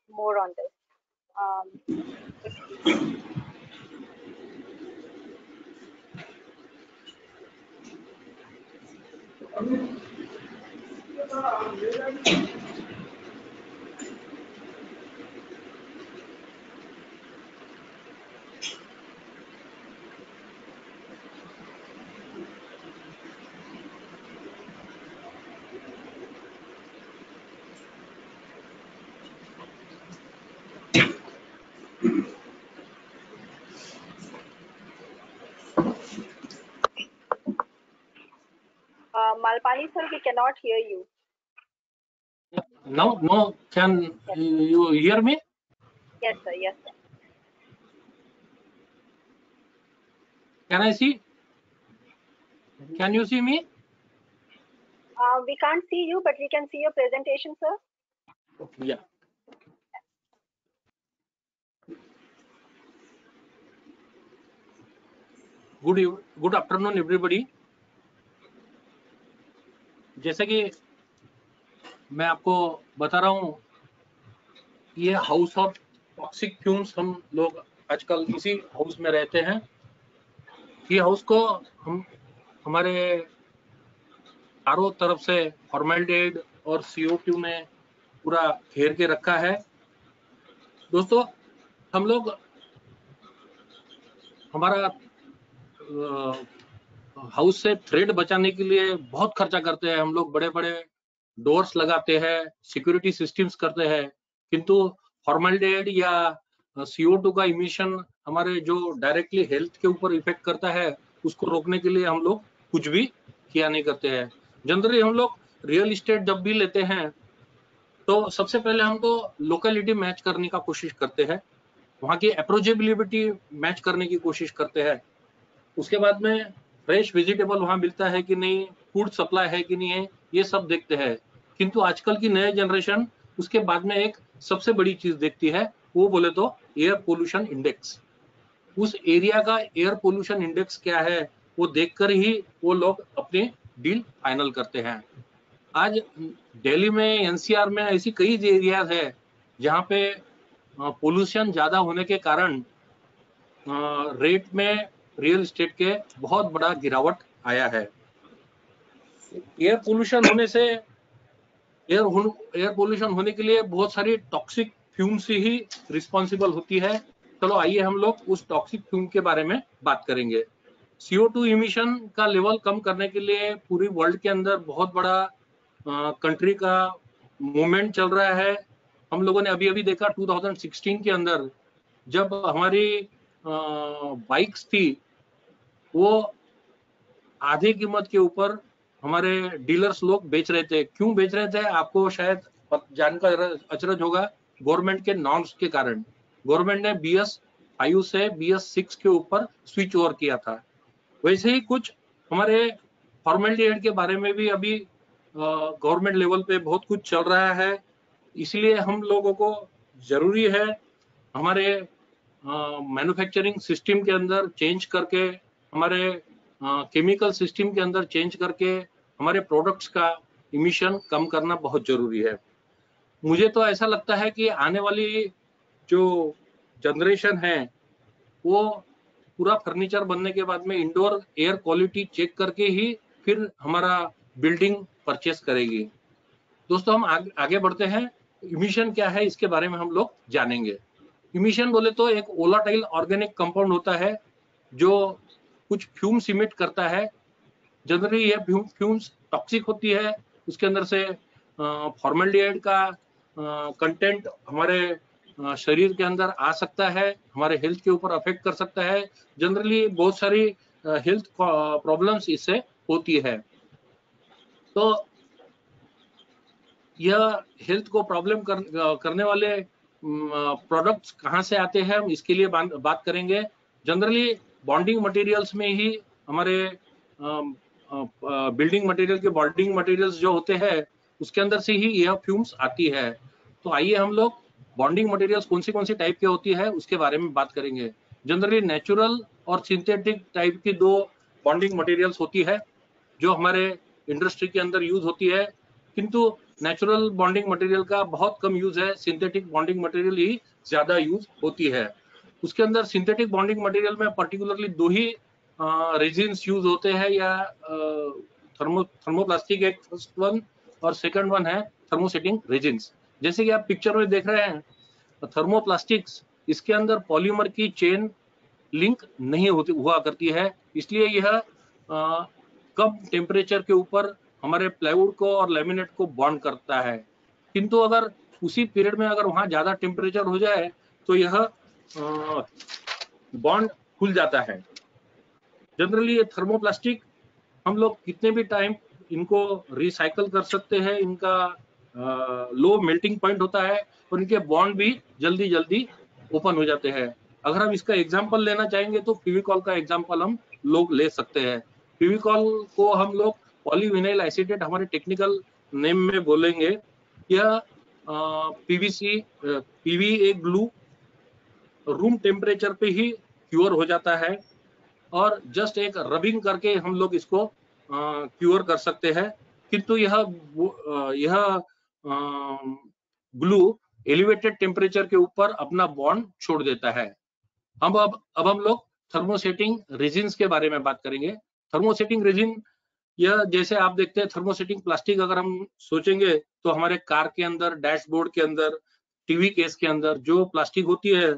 more on this. Malpani, sir, we cannot hear you. No, can you hear me? Yes, sir. Yes, sir. Can I see? Can you see me? We can't see you, but we can see your presentation, sir. Yeah. Good afternoon, everybody. जैसे कि मैं आपको बता रहा हूँ, ये house of toxic fumes, हम लोग आजकल इसी हाउस में रहते हैं। ये हाउस को हम हमारे चारों तरफ से फॉर्मल्डिहाइड और CO2 ने पूरा घेर के रखा है। दोस्तों, हम लोग हमारा हाउस से थ्रेड बचाने के लिए बहुत खर्चा करते हैं। हम लोग बड़े बड़े डोर्स लगाते हैं, सिक्योरिटी सिस्टम्स करते हैं, किंतु फॉर्मल्डिहाइड या CO2 का इमिशन हमारे जो डायरेक्टली हेल्थ के ऊपर इफेक्ट करता है, उसको रोकने के लिए हम लोग कुछ भी किया नहीं करते हैं। जनरली हम लोग रियल इस्टेट जब भी लेते हैं तो सबसे पहले हम तो लोकेलिटी मैच करने का कोशिश करते हैं, वहाँ की अप्रोचेबिलिटी मैच करने की कोशिश करते हैं। उसके बाद में फ्रेश वेजिटेबल वहाँ मिलता है कि नहीं, फूड सप्लाई है कि नहीं है, ये सब देखते हैं। किंतु आजकल की नई जनरेशन उसके बाद में एक सबसे बड़ी चीज देखती है, वो बोले तो एयर पोल्यूशन इंडेक्स। उस एरिया का एयर पोल्यूशन इंडेक्स क्या है, वो देखकर ही वो लोग अपनी डील फाइनल करते हैं। आज दिल्ली में, NCR में ऐसी कई एरियाज है जहाँ पे पोल्यूशन ज्यादा होने के कारण रेट में रियल एस्टेट के बहुत बड़ा गिरावट आया है। एयर पोल्यूशन होने से, एयर पोल्यूशन होने के लिए बहुत सारी टॉक्सिक फ्यूम्स ही रिस्पॉन्सिबल होती है। चलो आइए हम लोग उस टॉक्सिक फ्यूम के बारे में बात करेंगे। CO2 इमिशन का लेवल कम करने के लिए पूरी वर्ल्ड के अंदर बहुत बड़ा कंट्री का मूवमेंट चल रहा है। हम लोगों ने अभी देखा 2016 के अंदर जब हमारी बाइक्स थी, वो आधी कीमत के ऊपर हमारे डीलर्स लोग बेच रहे थे। क्यों बेच रहे थे, आपको शायद जानकर अचरज होगा। गवर्नमेंट के नॉर्म्स के कारण गवर्नमेंट ने BS5 से BS6 के ऊपर स्विच ओवर किया था। वैसे ही कुछ हमारे फॉर्मल्डिहाइड के बारे में भी अभी गवर्नमेंट लेवल पे बहुत कुछ चल रहा है। इसलिए हम लोगों को जरूरी है हमारे मैन्युफैक्चरिंग सिस्टम के अंदर चेंज करके, हमारे केमिकल सिस्टम के अंदर चेंज करके हमारे प्रोडक्ट्स का इमिशन कम करना बहुत जरूरी है। मुझे तो ऐसा लगता है कि आने वाली जो जनरेशन है वो पूरा फर्नीचर बनने के बाद में इंडोर एयर क्वालिटी चेक करके ही फिर हमारा बिल्डिंग परचेस करेगी। दोस्तों हम आगे बढ़ते हैं। इमिशन क्या है इसके बारे में हम लोग जानेंगे। इमिशन बोले तो एक वोलाटाइल ऑर्गेनिक कंपाउंड होता है जो कुछ फ्यूम्स इमिट करता है। जनरली ये फ्यूम्स टॉक्सिक होती है, उसके अंदर से फॉर्मल्डिहाइड का कंटेंट हमारे शरीर के अंदर आ सकता है, हमारे हेल्थ के ऊपर अफेक्ट कर सकता है। जनरली बहुत सारी हेल्थ प्रॉब्लम्स इससे होती है। तो यह हेल्थ को प्रॉब्लम करने वाले प्रोडक्ट्स कहाँ से आते हैं, हम इसके लिए बात करेंगे। जनरली बॉन्डिंग मटेरियल्स में ही हमारे बिल्डिंग मटेरियल के बॉन्डिंग मटेरियल्स जो होते हैं उसके अंदर से ही यह फ्यूम्स आती है। तो आइए हम लोग बॉन्डिंग मटेरियल्स कौन सी टाइप के होती है उसके बारे में बात करेंगे। जनरली नेचुरल और सिंथेटिक टाइप की दो बॉन्डिंग मटेरियल्स होती है जो हमारे इंडस्ट्री के अंदर यूज होती है, किंतु नेचुरल बॉन्डिंग मटेरियल का बहुत कम यूज है, सिंथेटिक बॉन्डिंग मटेरियल ही ज्यादा यूज होती है। उसके अंदर सिंथेटिक बॉन्डिंग मटेरियल में पर्टिकुलरली दो ही रेजिन्स यूज होते हैं, या थर्मोप्लास्टिक एक फर्स्ट वन और सेकंड वन है थर्मोसेटिंग रेजिन्स। जैसे कि आप पिक्चर में देख रहे हैं, थर्मोप्लास्टिक्स इसके अंदर पॉलीमर की चेन लिंक नहीं हुआ करती है, इसलिए यह कम टेम्परेचर के ऊपर हमारे प्लाईवुड को और लैमिनेट को बॉन्ड करता है। किंतु अगर उसी पीरियड में अगर वहां ज्यादा टेम्परेचर हो जाए तो यह बॉन्ड खुल जाता है। जनरली ये थर्मोप्लास्टिक हम लोग कितने भी टाइम इनको रिसाइकल कर सकते हैं, इनका लो मेल्टिंग पॉइंट होता है और इनके बॉन्ड भी जल्दी ओपन हो जाते हैं। अगर हम इसका एग्जांपल लेना चाहेंगे तो फेविकॉल का एग्जांपल हम लोग ले सकते हैं। फेविकॉल को हम लोग पॉलीविनाइल एसीटेट हमारे टेक्निकल नेम में बोलेंगे। यह पीवी एक ग्लू रूम टेम्परेचर पे ही क्योर हो जाता है और जस्ट एक रबिंग करके हम लोग इसको क्योर कर सकते हैं, किंतु यह ग्लू एलिवेटेड टेम्परेचर के ऊपर अपना बॉन्ड छोड़ देता है। अब हम लोग थर्मोसेटिंग रेजिन्स के बारे में बात करेंगे। थर्मोसेटिंग रेजिन, यह जैसे आप देखते हैं थर्मोसेटिंग प्लास्टिक, अगर हम सोचेंगे तो हमारे कार के अंदर, डैशबोर्ड के अंदर, टीवी केस के अंदर जो प्लास्टिक होती है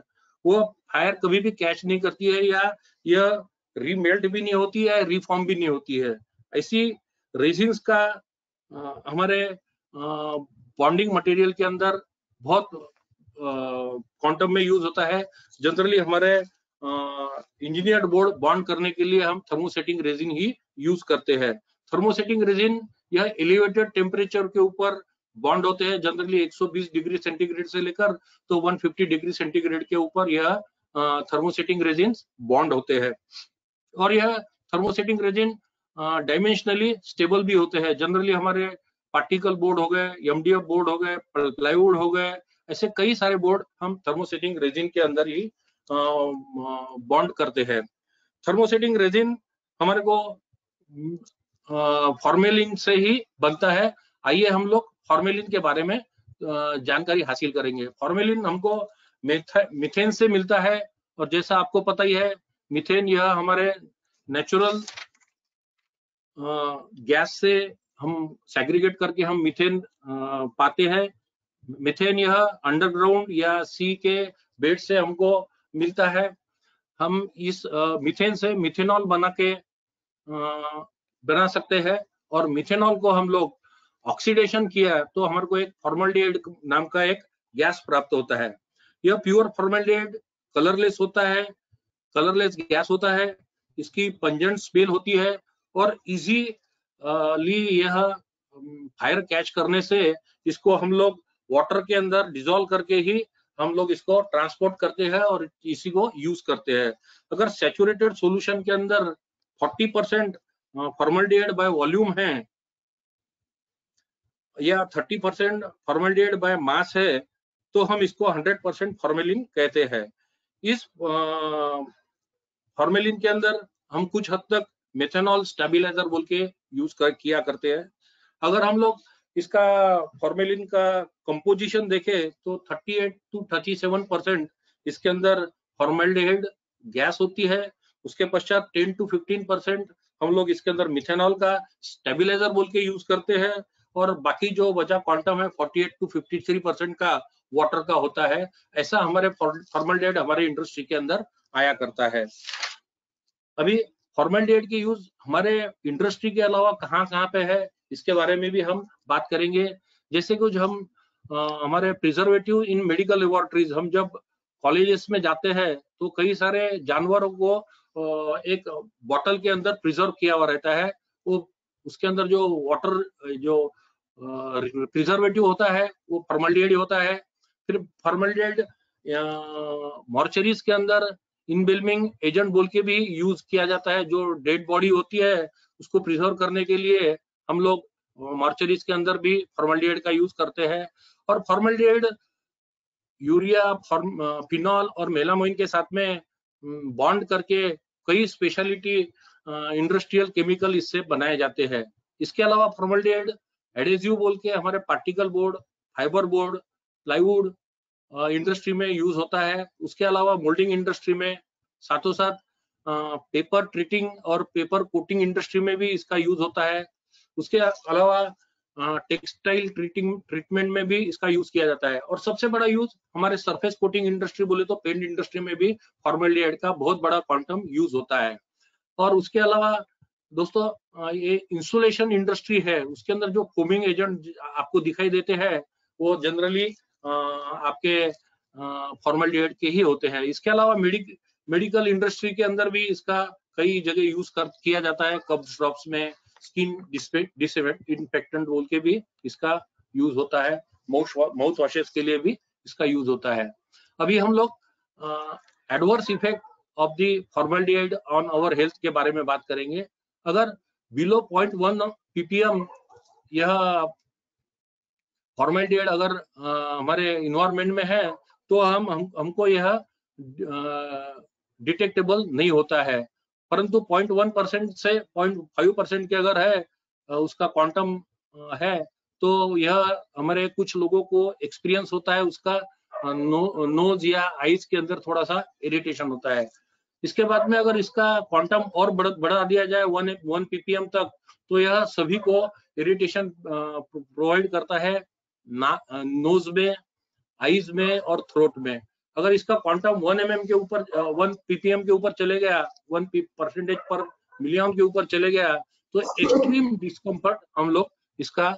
वो फायर कभी भी कैच नहीं करती है, या यह रीमेल्ट भी नहीं होती है, रिफॉर्म भी नहीं होती है। ऐसी रेजिन्स का हमारे बॉन्डिंग मटेरियल के अंदर बहुत क्वांटम में यूज होता है। जनरली हमारे इंजीनियर्ड बोर्ड बॉन्ड करने के लिए हम थर्मोसेटिंग रेजिन ही यूज करते हैं। थर्मोसेटिंग रेजिन यह एलिवेटेड टेम्परेचर के ऊपर बॉन्ड होते हैं। जनरली 120 डिग्री सेंटीग्रेड से लेकर तो 150 डिग्री सेंटीग्रेड के ऊपर यह थर्मोसेटिंग रेजिन बॉन्ड होते हैं। और यह थर्मोसेटिंग रेजिन डायमेंशनली स्टेबल भी होते हैं। जनरली हमारे पार्टिकल बोर्ड हो गए, एमडीएफ बोर्ड हो गए, प्लाईवुड हो गए, ऐसे कई सारे बोर्ड हम थर्मोसेटिंग रेजिन के अंदर ही बॉन्ड करते हैं। थर्मोसेटिंग रेजिन हमारे को फॉर्मेलिन से ही बनता है। आइए हम लोग फॉर्मेलिन के बारे में जानकारी हासिल करेंगे। फॉर्मेलिन हमको मीथेन से मिलता है, और जैसा आपको पता ही है मीथेन यह हमारे नेचुरल गैस से हम सेग्रीगेट करके हम मीथेन पाते हैं। मीथेन यह अंडरग्राउंड या सी के बेड से हमको मिलता है। हम इस मीथेन से मिथेनॉल बना सकते हैं, और मिथेनॉल को हम लोग ऑक्सीडेशन किया तो हमारे को एक फॉर्मल्डिहाइड नाम का एक गैस प्राप्त होता है। यह प्योर फॉर्मल्डिहाइड कलरलेस होता है, कलरलेस गैस होता है। इसकी पंजेंट स्मेल होती है और इजीली यह फायर कैच करने से इसको हम लोग वाटर के अंदर डिसॉल्व करके ही हम लोग इसको ट्रांसपोर्ट करते हैं और इसी को यूज करते हैं। अगर सैचुरेटेड सॉल्यूशन के अंदर 40% फॉर्मल्डिहाइड बाय वॉल्यूम है या 30% फॉर्मल्डिहाइड बाय मास है तो हम इसको 100% फॉर्मेलिन कहते हैं। इस फॉर्मेलिन के अंदर हम कुछ हद तक मेथनॉल स्टेबलाइजर बोल के यूज किया करते हैं। अगर हम लोग इसका फॉर्मेलिन का कंपोजिशन देखें तो 38 to 37% इसके अंदर फॉर्मल्डिहाइड गैस होती है उसके पश्चात 10 to 15% हम लोग इसके अंदर मिथेनॉल का स्टेबिलाईजर बोल के यूज करते हैं, और बाकी जो बचा क्वांटम है 48 to 53% का वाटर का होता है। ऐसा हमारे फॉर्मल्डिहाइड हमारे इंडस्ट्री के अंदर आया करता है। अभी फॉर्मल्डिहाइड की यूज हमारे इंडस्ट्री के अलावा कहाँ पे है, इसके बारे में भी हम बात करेंगे। जैसे कुछ हम हमारे प्रिजर्वेटिव इन मेडिकल लेबोरेटरीज, हम जब कॉलेजेस में जाते हैं तो कई सारे जानवरों को एक बॉटल के अंदर प्रिजर्व किया हुआ रहता है। वो उसके अंदर जो वाटर जो प्रिजर्वेटिव होता है वो फॉर्मल्डिहाइड होता है। फिर फॉर्मल्डिहाइड मॉर्चरीज के अंदर इनवेल्विंग एजेंट बोल के भी यूज किया जाता है। जो डेड बॉडी होती है उसको प्रिजर्व करने के लिए हम लोग मॉर्चरीज के अंदर भी फॉर्मल्डिहाइड का यूज करते हैं। और फॉर्मल्डिहाइड यूरिया, फिनॉल और मेलामाइन के साथ में बॉन्ड करके कई स्पेशलिटी इंडस्ट्रियल केमिकल इससे बनाए जाते हैं। इसके अलावा फॉर्मल्डिहाइड एडेसिव बोल के हमारे particle board, fibre board, plywood industry में यूज होता है। उसके अलावा मोल्डिंग इंडस्ट्री में, साथों साथ पेपर ट्रीटिंग और पेपर कोटिंग इंडस्ट्री में भी इसका यूज होता है। उसके अलावा टेक्सटाइल ट्रीटमेंट में भी इसका यूज किया जाता है। और सबसे बड़ा यूज हमारे सरफेस कोटिंग इंडस्ट्री बोले तो पेंट इंडस्ट्री में भी फॉर्मल्डिहाइड का बहुत बड़ा क्वांटम यूज होता है। और उसके अलावा दोस्तों ये इंसुलेशन इंडस्ट्री है, उसके अंदर जो फोमिंग एजेंट आपको दिखाई देते हैं वो जनरली आपके फॉर्मल्डिहाइड के ही होते हैं। इसके अलावा मेडिकल इंडस्ट्री के अंदर भी इसका कई जगह यूज किया जाता है। कप ड्रॉप्स में, स्किन डिसइंफेक्टेंट बोल के भी इसका यूज होता है। माउथ वॉशेस के लिए भी इसका यूज होता है। अभी हम लोग adverse effect of the formaldehyde on our health के बारे में बात करेंगे। अगर बिलो 0.1 ppm यह फॉर्मल्डिहाइड अगर हमारे इन्वायरमेंट में है तो हमको यह डिटेक्टेबल नहीं होता है। परंतु 0.1% से 0.5% के अगर है उसका क्वांटम है तो यह हमारे कुछ लोगों को एक्सपीरियंस होता है, उसका नोज या आईज के अंदर थोड़ा सा इरिटेशन होता है। इसके बाद में अगर इसका क्वांटम और बढ़ा दिया जाए 1 ppm तक तो यह सभी को इरिटेशन प्रोवाइड करता है नोज में, आईज में और थ्रोट में। अगर इसका क्वांटम 1 mm के ऊपर 1 ppm के ऊपर चले गया, 1% पर मिलियन के ऊपर चले गया तो एक्सट्रीम डिस्कम्फर्ट हम लोग इसका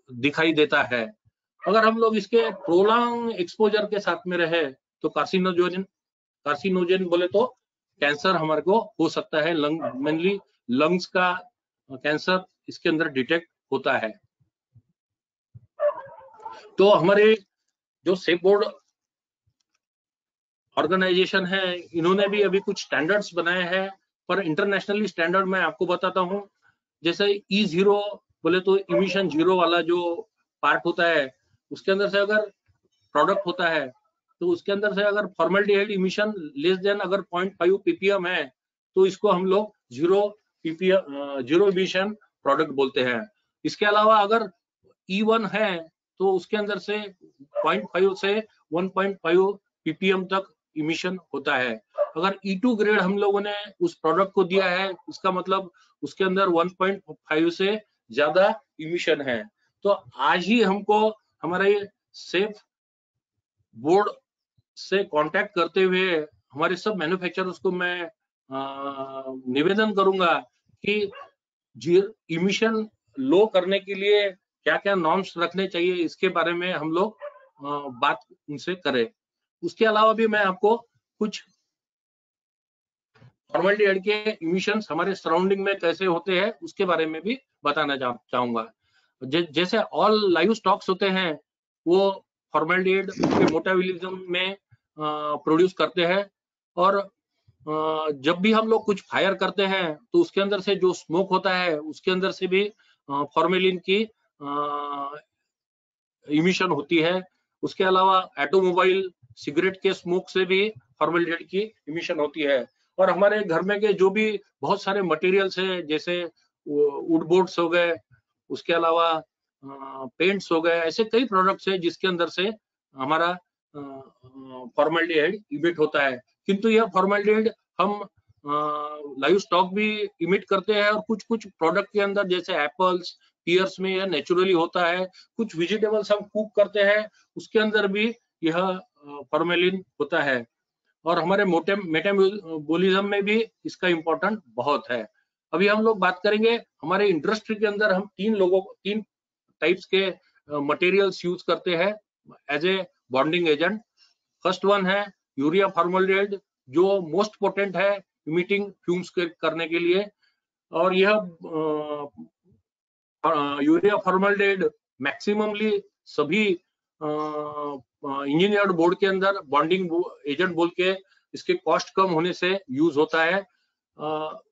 दिखाई देता है। अगर हम लोग इसके प्रोलॉन्ग एक्सपोजर के साथ में रहे तो कार्सिनोजन बोले तो कैंसर हमारे को हो सकता है। मेनली लंग्स का कैंसर इसके अंदर डिटेक्ट होता है। तो हमारे जो सेफ बोर्ड ऑर्गेनाइजेशन है इन्होंने भी अभी कुछ स्टैंडर्ड्स बनाए हैं, पर इंटरनेशनली स्टैंडर्ड मैं आपको बताता हूँ। जैसे E0 बोले तो इमिशन जीरो वाला जो पार्ट होता है उसके अंदर से अगर प्रोडक्ट होता है तो उसके अंदर से अगर फॉर्मल्डिहाइड इमिशन लेस देन अगर 0.5 ppm है तो इसको हम लोग जीरो इमिशन प्रोडक्ट बोलते हैं। इसके अलावा अगर E1 है तो उसके अंदर से 0.5 से 1.5 ppm तक इमिशन होता है। अगर E2 ग्रेड हम लोगों ने उस प्रोडक्ट को दिया है इसका मतलब उसके अंदर 1.5 से ज्यादा इमिशन है। तो आज ही हमको हमारे सेफ बोर्ड से कांटेक्ट करते हुए हमारे सब मैन्युफैक्चरर्स को मैं निवेदन करूंगा कि इमिशन लो करने के लिए क्या क्या नॉर्म्स रखने चाहिए इसके बारे में हम लोग बात उनसे करें। उसके अलावा भी मैं आपको कुछ फॉर्मल्डिहाइड के इमिशंस हमारे सराउंडिंग में कैसे होते हैं उसके बारे में भी बताना चाहूंगा। जैसे ऑल लाइव स्टॉक्स होते हैं वो फॉर्मल्डिहाइड के मेटाबॉलिज्म में प्रोड्यूस करते हैं। और जब भी हम लोग कुछ फायर करते हैं तो उसके अंदर से जो स्मोक होता है उसके अंदर से भी फॉर्मेलिन की इमिशन होती है। उसके अलावा ऑटोमोबाइल, सिगरेट के स्मोक से भी फॉर्मल्डिहाइड की इमिशन होती है। और हमारे घर में के जो भी बहुत सारे मटेरियल्स है जैसे वुड बोर्ड्स हो गए, उसके अलावा पेंट्स हो गए, ऐसे कई प्रोडक्ट्स है जिसके अंदर से हमारा फॉर्मल्डिहाइड इमिट होता है। किंतु यह फॉर्मल्डिहाइड हम लाइव स्टॉक भी इमिट करते हैं, और कुछ कुछ प्रोडक्ट के अंदर जैसे एप्पल्स, पियर्स में यह नेचुरली होता है, कुछ वेजिटेबल्स हम कुक करते हैं उसके अंदर भी यह फॉर्मेलिन होता है, और हमारे मेटाबॉलिज्म में भी इसका इम्पोर्टेंट बहुत है। अभी हम लोग बात करेंगे हमारे इंडस्ट्री के अंदर हम तीन टाइप्स के मटेरियल्स यूज करते हैं as a bonding agent. First one है यूरिया फॉर्मल्डिहाइड, जो मोस्ट पोटेंट है इमिटिंग फ्यूम्स करने के लिए, और यह यूरिया फॉर्मल्डिहाइड मैक्सिममली सभी इंजीनियर्ड बोर्ड के अंदर बॉन्डिंग एजेंट बोल के इसके कॉस्ट कम होने से यूज होता है।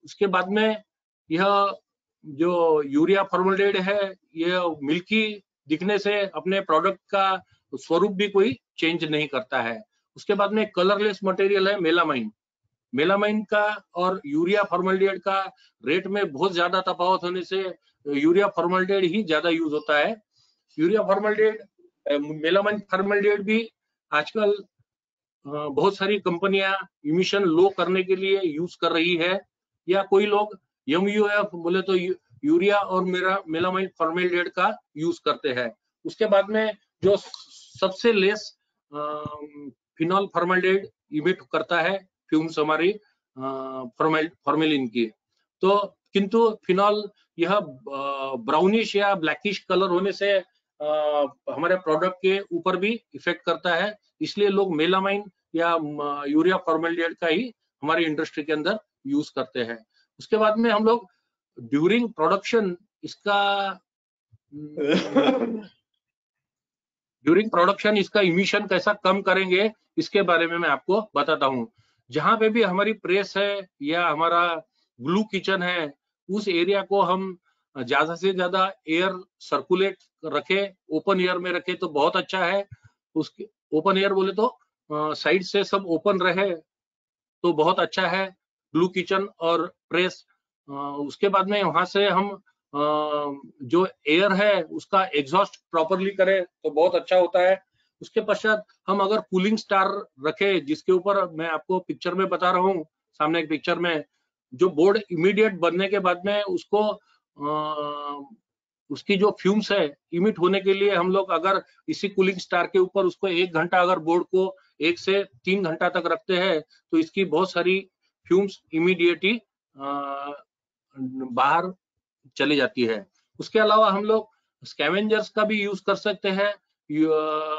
उसके बाद में यह जो यूरिया फॉर्मल्डिहाइड है, यह मिल्की दिखने से अपने प्रोडक्ट का स्वरूप भी कोई चेंज नहीं करता है। उसके बाद में कलरलेस मटेरियल है मेलामाइन। मेलामाइन का और यूरिया फॉर्मल्डिहाइड का रेट में बहुत ज्यादा तफावत होने से यूरिया फॉर्मल्डिहाइड ही ज्यादा यूज होता है। यूरिया फॉर्मल्डिहाइड, मेलामाइन फॉर्मल्डिहाइड भी आजकल बहुत सारी कंपनियां इमिशन लो करने के लिए यूज कर रही है, या कोई लोग MUF बोले तो यूरिया और मेलामाइन फॉर्मल्डिहाइड का यूज करते हैं। उसके बाद में जो सबसे लेस फिनॉल फॉर्मल्डिहाइड इमिट करता है फ्यूम्स हमारी फॉर्मेलिन की, तो किंतु फिनॉल यह ब्राउनिश या ब्लैकिश कलर होने से हमारे प्रोडक्ट के ऊपर भी इफेक्ट करता है, इसलिए लोग मेलामाइन या यूरिया फॉर्मल्डिहाइड का ही हमारी इंडस्ट्री के अंदर यूज करते हैं। उसके बाद में हम लोग ड्यूरिंग प्रोडक्शन इसका इमिशन कैसा कम करेंगे, इसके बारे में मैं आपको बताता हूँ। जहां पे भी हमारी प्रेस है या हमारा ग्लू किचन है, उस एरिया को हम ज्यादा से ज्यादा एयर सर्कुलेट रखे, ओपन एयर में रखे तो बहुत अच्छा है। उसके ओपन एयर बोले तो साइड से सब ओपन रहे तो बहुत अच्छा है, ग्लू किचन और प्रेस। उसके बाद में वहां से हम जो एयर है उसका एग्जॉस्ट प्रॉपरली करें तो बहुत अच्छा होता है। उसके पश्चात हम अगर कूलिंग स्टार रखे, जिसके ऊपर मैं आपको पिक्चर में बता रहा हूँ, सामने एक पिक्चर में, जो बोर्ड इमीडिएट बनने के बाद में उसको उसकी जो फ्यूम्स है इमिट होने के लिए हम लोग अगर इसी कूलिंग स्टार के ऊपर उसको 1 घंटा अगर बोर्ड को 1 से 3 घंटा तक रखते हैं तो इसकी बहुत सारी फ्यूम्स इमीडिएट ही बाहर चली जाती है। उसके अलावा हम लोग स्कैवेंजर्स का भी यूज कर सकते हैं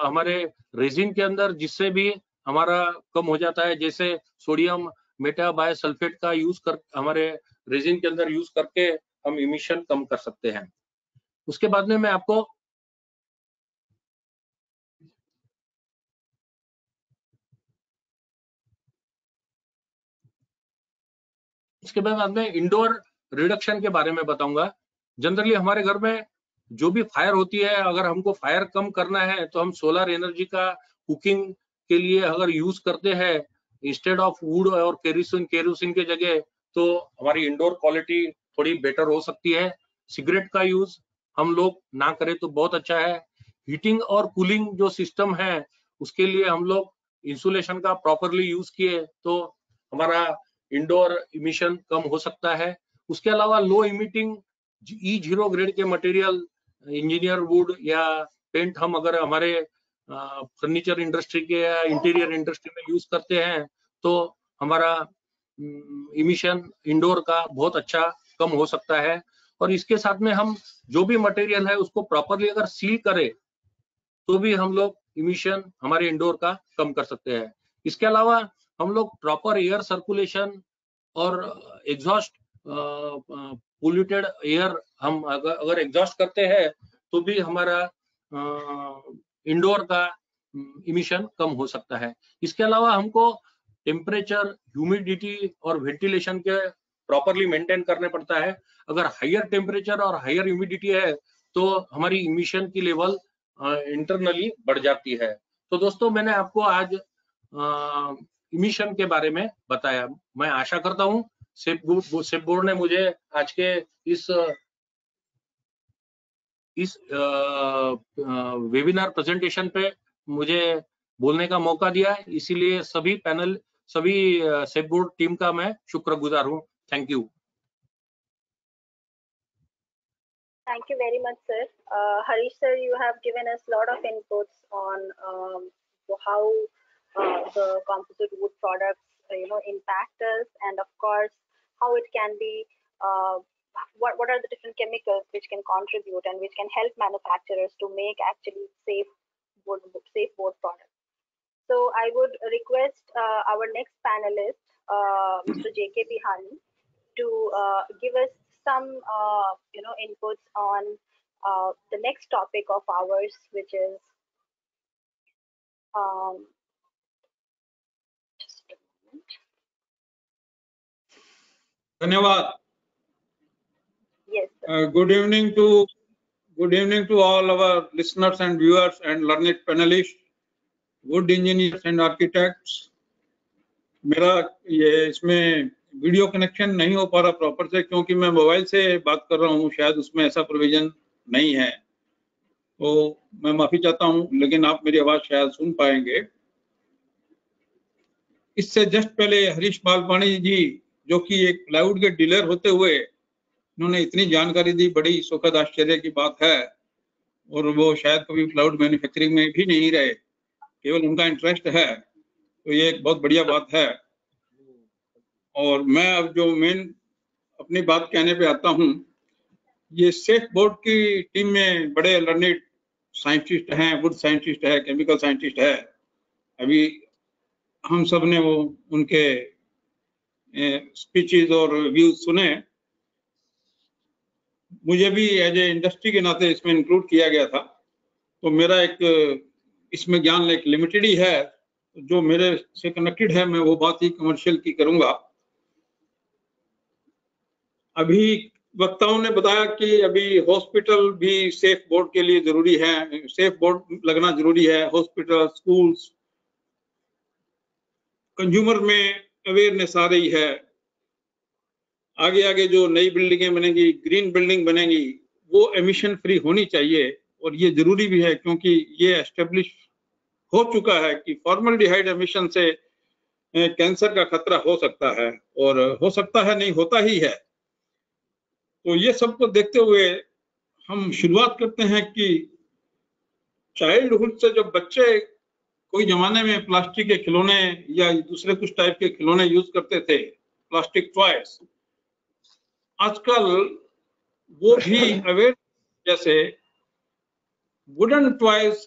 हमारे रेजिन के अंदर, जिससे भी हमारा कम हो जाता है, जैसे सोडियम मेटाबायोसल्फेट का यूज कर हमारे रेजिन के अंदर यूज करके हम इमिशन कम कर सकते हैं। उसके बाद में मैं आपको इसके बाद में इंडोर रिडक्शन के बारे में बताऊंगा। जनरली हमारे घर में जो भी फायर होती है, अगर हमको फायर कम करना है तो हम सोलर एनर्जी का कुकिंग के लिए अगर यूज करते हैं इंस्टेड ऑफ वुड और केरोसिन के जगह, तो हमारी इंडोर क्वालिटी थोड़ी बेटर हो सकती है। सिगरेट का यूज हम लोग ना करें तो बहुत अच्छा है। हीटिंग और कूलिंग जो सिस्टम है उसके लिए हम लोग इंसुलेशन का प्रॉपरली यूज किए तो हमारा इंडोर इमिशन कम हो सकता है। उसके अलावा लो इमिटिंग E0 ग्रेड के मटेरियल, इंजीनियर वुड या पेंट हम अगर हमारे फर्नीचर इंडस्ट्री के या इंटीरियर इंडस्ट्री में यूज करते हैं तो हमारा इमिशन इंडोर का बहुत अच्छा कम हो सकता है। और इसके साथ में हम जो भी मटेरियल है उसको प्रॉपरली अगर सील करें तो भी हम लोग इमिशन हमारे इंडोर का कम कर सकते हैं। इसके अलावा हम लोग प्रॉपर एयर सर्कुलेशन और एग्जॉस्ट पोल्यूटेड एयर हम अगर एग्जॉस्ट करते हैं तो भी हमारा इंडोर का इमिशन कम हो सकता है। इसके अलावा हमको टेम्परेचर, ह्यूमिडिटी और वेंटिलेशन के प्रॉपरली मेंटेन करने पड़ता है। अगर हायर टेम्परेचर और हायर ह्यूमिडिटी है तो हमारी इमिशन की लेवल इंटरनली बढ़ जाती है। तो दोस्तों, मैंने आपको आज इमिशन के बारे में बताया। मैं आशा करता हूँ सेप बोर्ड ने मुझे आज के इस वेबिनार प्रेजेंटेशन पे मुझे बोलने का मौका दिया है, इसीलिए सभी सेफ बोर्ड टीम का मैं शुक्रगुजार हूँ। Thank you. Thank you very much, sir. Harish sir, you have given us a lot of inputs on how the composite wood products, impact us, and of course, how it can be, what are the different chemicals which can contribute and which can help manufacturers to make actually safe board products. So I would request our next panelist, Mr. J.K. Bihani, to give us some inputs on the next topic of ours, which is just a moment. धन्यवाद। Yes, sir. Good evening to all our listeners and viewers and learned panelists, good engineers and architects. मेरा ये इसमें video connection नहीं हो पा रहा proper से, क्योंकि मैं मोबाइल से बात कर रहा हूँ, शायद उसमें ऐसा प्रोविजन नहीं है, तो मैं माफी चाहता हूँ, लेकिन आप मेरी आवाज शायद सुन पाएंगे। इससे जस्ट पहले हरीश बालपानी जी, जो कि एक प्लाईवुड के डीलर होते हुए उन्होंने इतनी जानकारी दी, बड़ी सुखद आश्चर्य की बात है। और वो शायद कभी प्लाईवुड मैन्युफैक्चरिंग में भी नहीं रहे, केवल उनका इंटरेस्ट है, तो ये एक बहुत बढ़िया बात है। और मैं अब जो मेन अपनी बात कहने पे आता हूँ, ये सेफ बोर्ड की टीम में बड़े लर्निड साइंटिस्ट हैं, वुड साइंटिस्ट है, केमिकल साइंटिस्ट है। अभी हम सब ने वो उनके स्पीचेस और व्यूज सुने। मुझे भी एज ए इंडस्ट्री के नाते इसमें इंक्लूड किया गया था, तो मेरा एक इसमें ज्ञान एक लिमिटेड ही है। जो मेरे से कनेक्टेड है मैं वो बात ही कमर्शियल की करूंगा। अभी वक्ताओं ने बताया कि अभी हॉस्पिटल भी सेफ बोर्ड के लिए जरूरी है, सेफ बोर्ड लगना जरूरी है। हॉस्पिटल, स्कूल्स, कंज्यूमर में अवेयरनेस आ रही है। आगे आगे जो नई बिल्डिंगें बनेंगी, ग्रीन बिल्डिंग बनेंगी, वो एमिशन फ्री होनी चाहिए, और ये जरूरी भी है, क्योंकि ये एस्टेब्लिश हो चुका है कि फॉर्मल्डिहाइड एमिशन से कैंसर का खतरा हो सकता है, और हो सकता है नहीं, होता ही है। तो ये सबको देखते हुए हम शुरुआत करते हैं कि चाइल्डहुड से जब बच्चे कोई जमाने में प्लास्टिक के खिलौने या दूसरे कुछ टाइप के खिलौने यूज करते थे, प्लास्टिक टॉयज, आजकल वो भी अवेयर जैसे वुडन टॉयज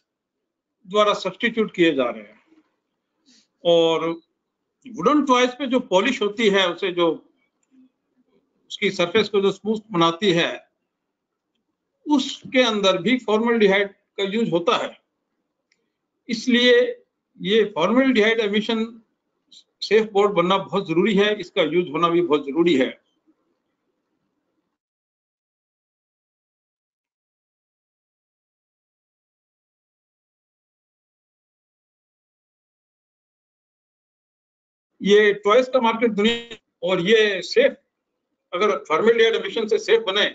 द्वारा सब्स्टिट्यूट किए जा रहे हैं। और वुडन टॉयज पे जो पॉलिश होती है, उसे जो उसकी सरफेस को जो स्मूथ बनाती है, उसके अंदर भी फॉर्मल्डिहाइड का यूज होता है। इसलिए ये फॉर्मल्डिहाइड एमिशन सेफ बोर्ड बनना बहुत जरूरी है, इसका यूज होना भी बहुत जरूरी है। ये टॉयज का मार्केट दुनिया, और ये सेफ, अगर फॉर्मल्डिहाइड एमिशन से सेफ बने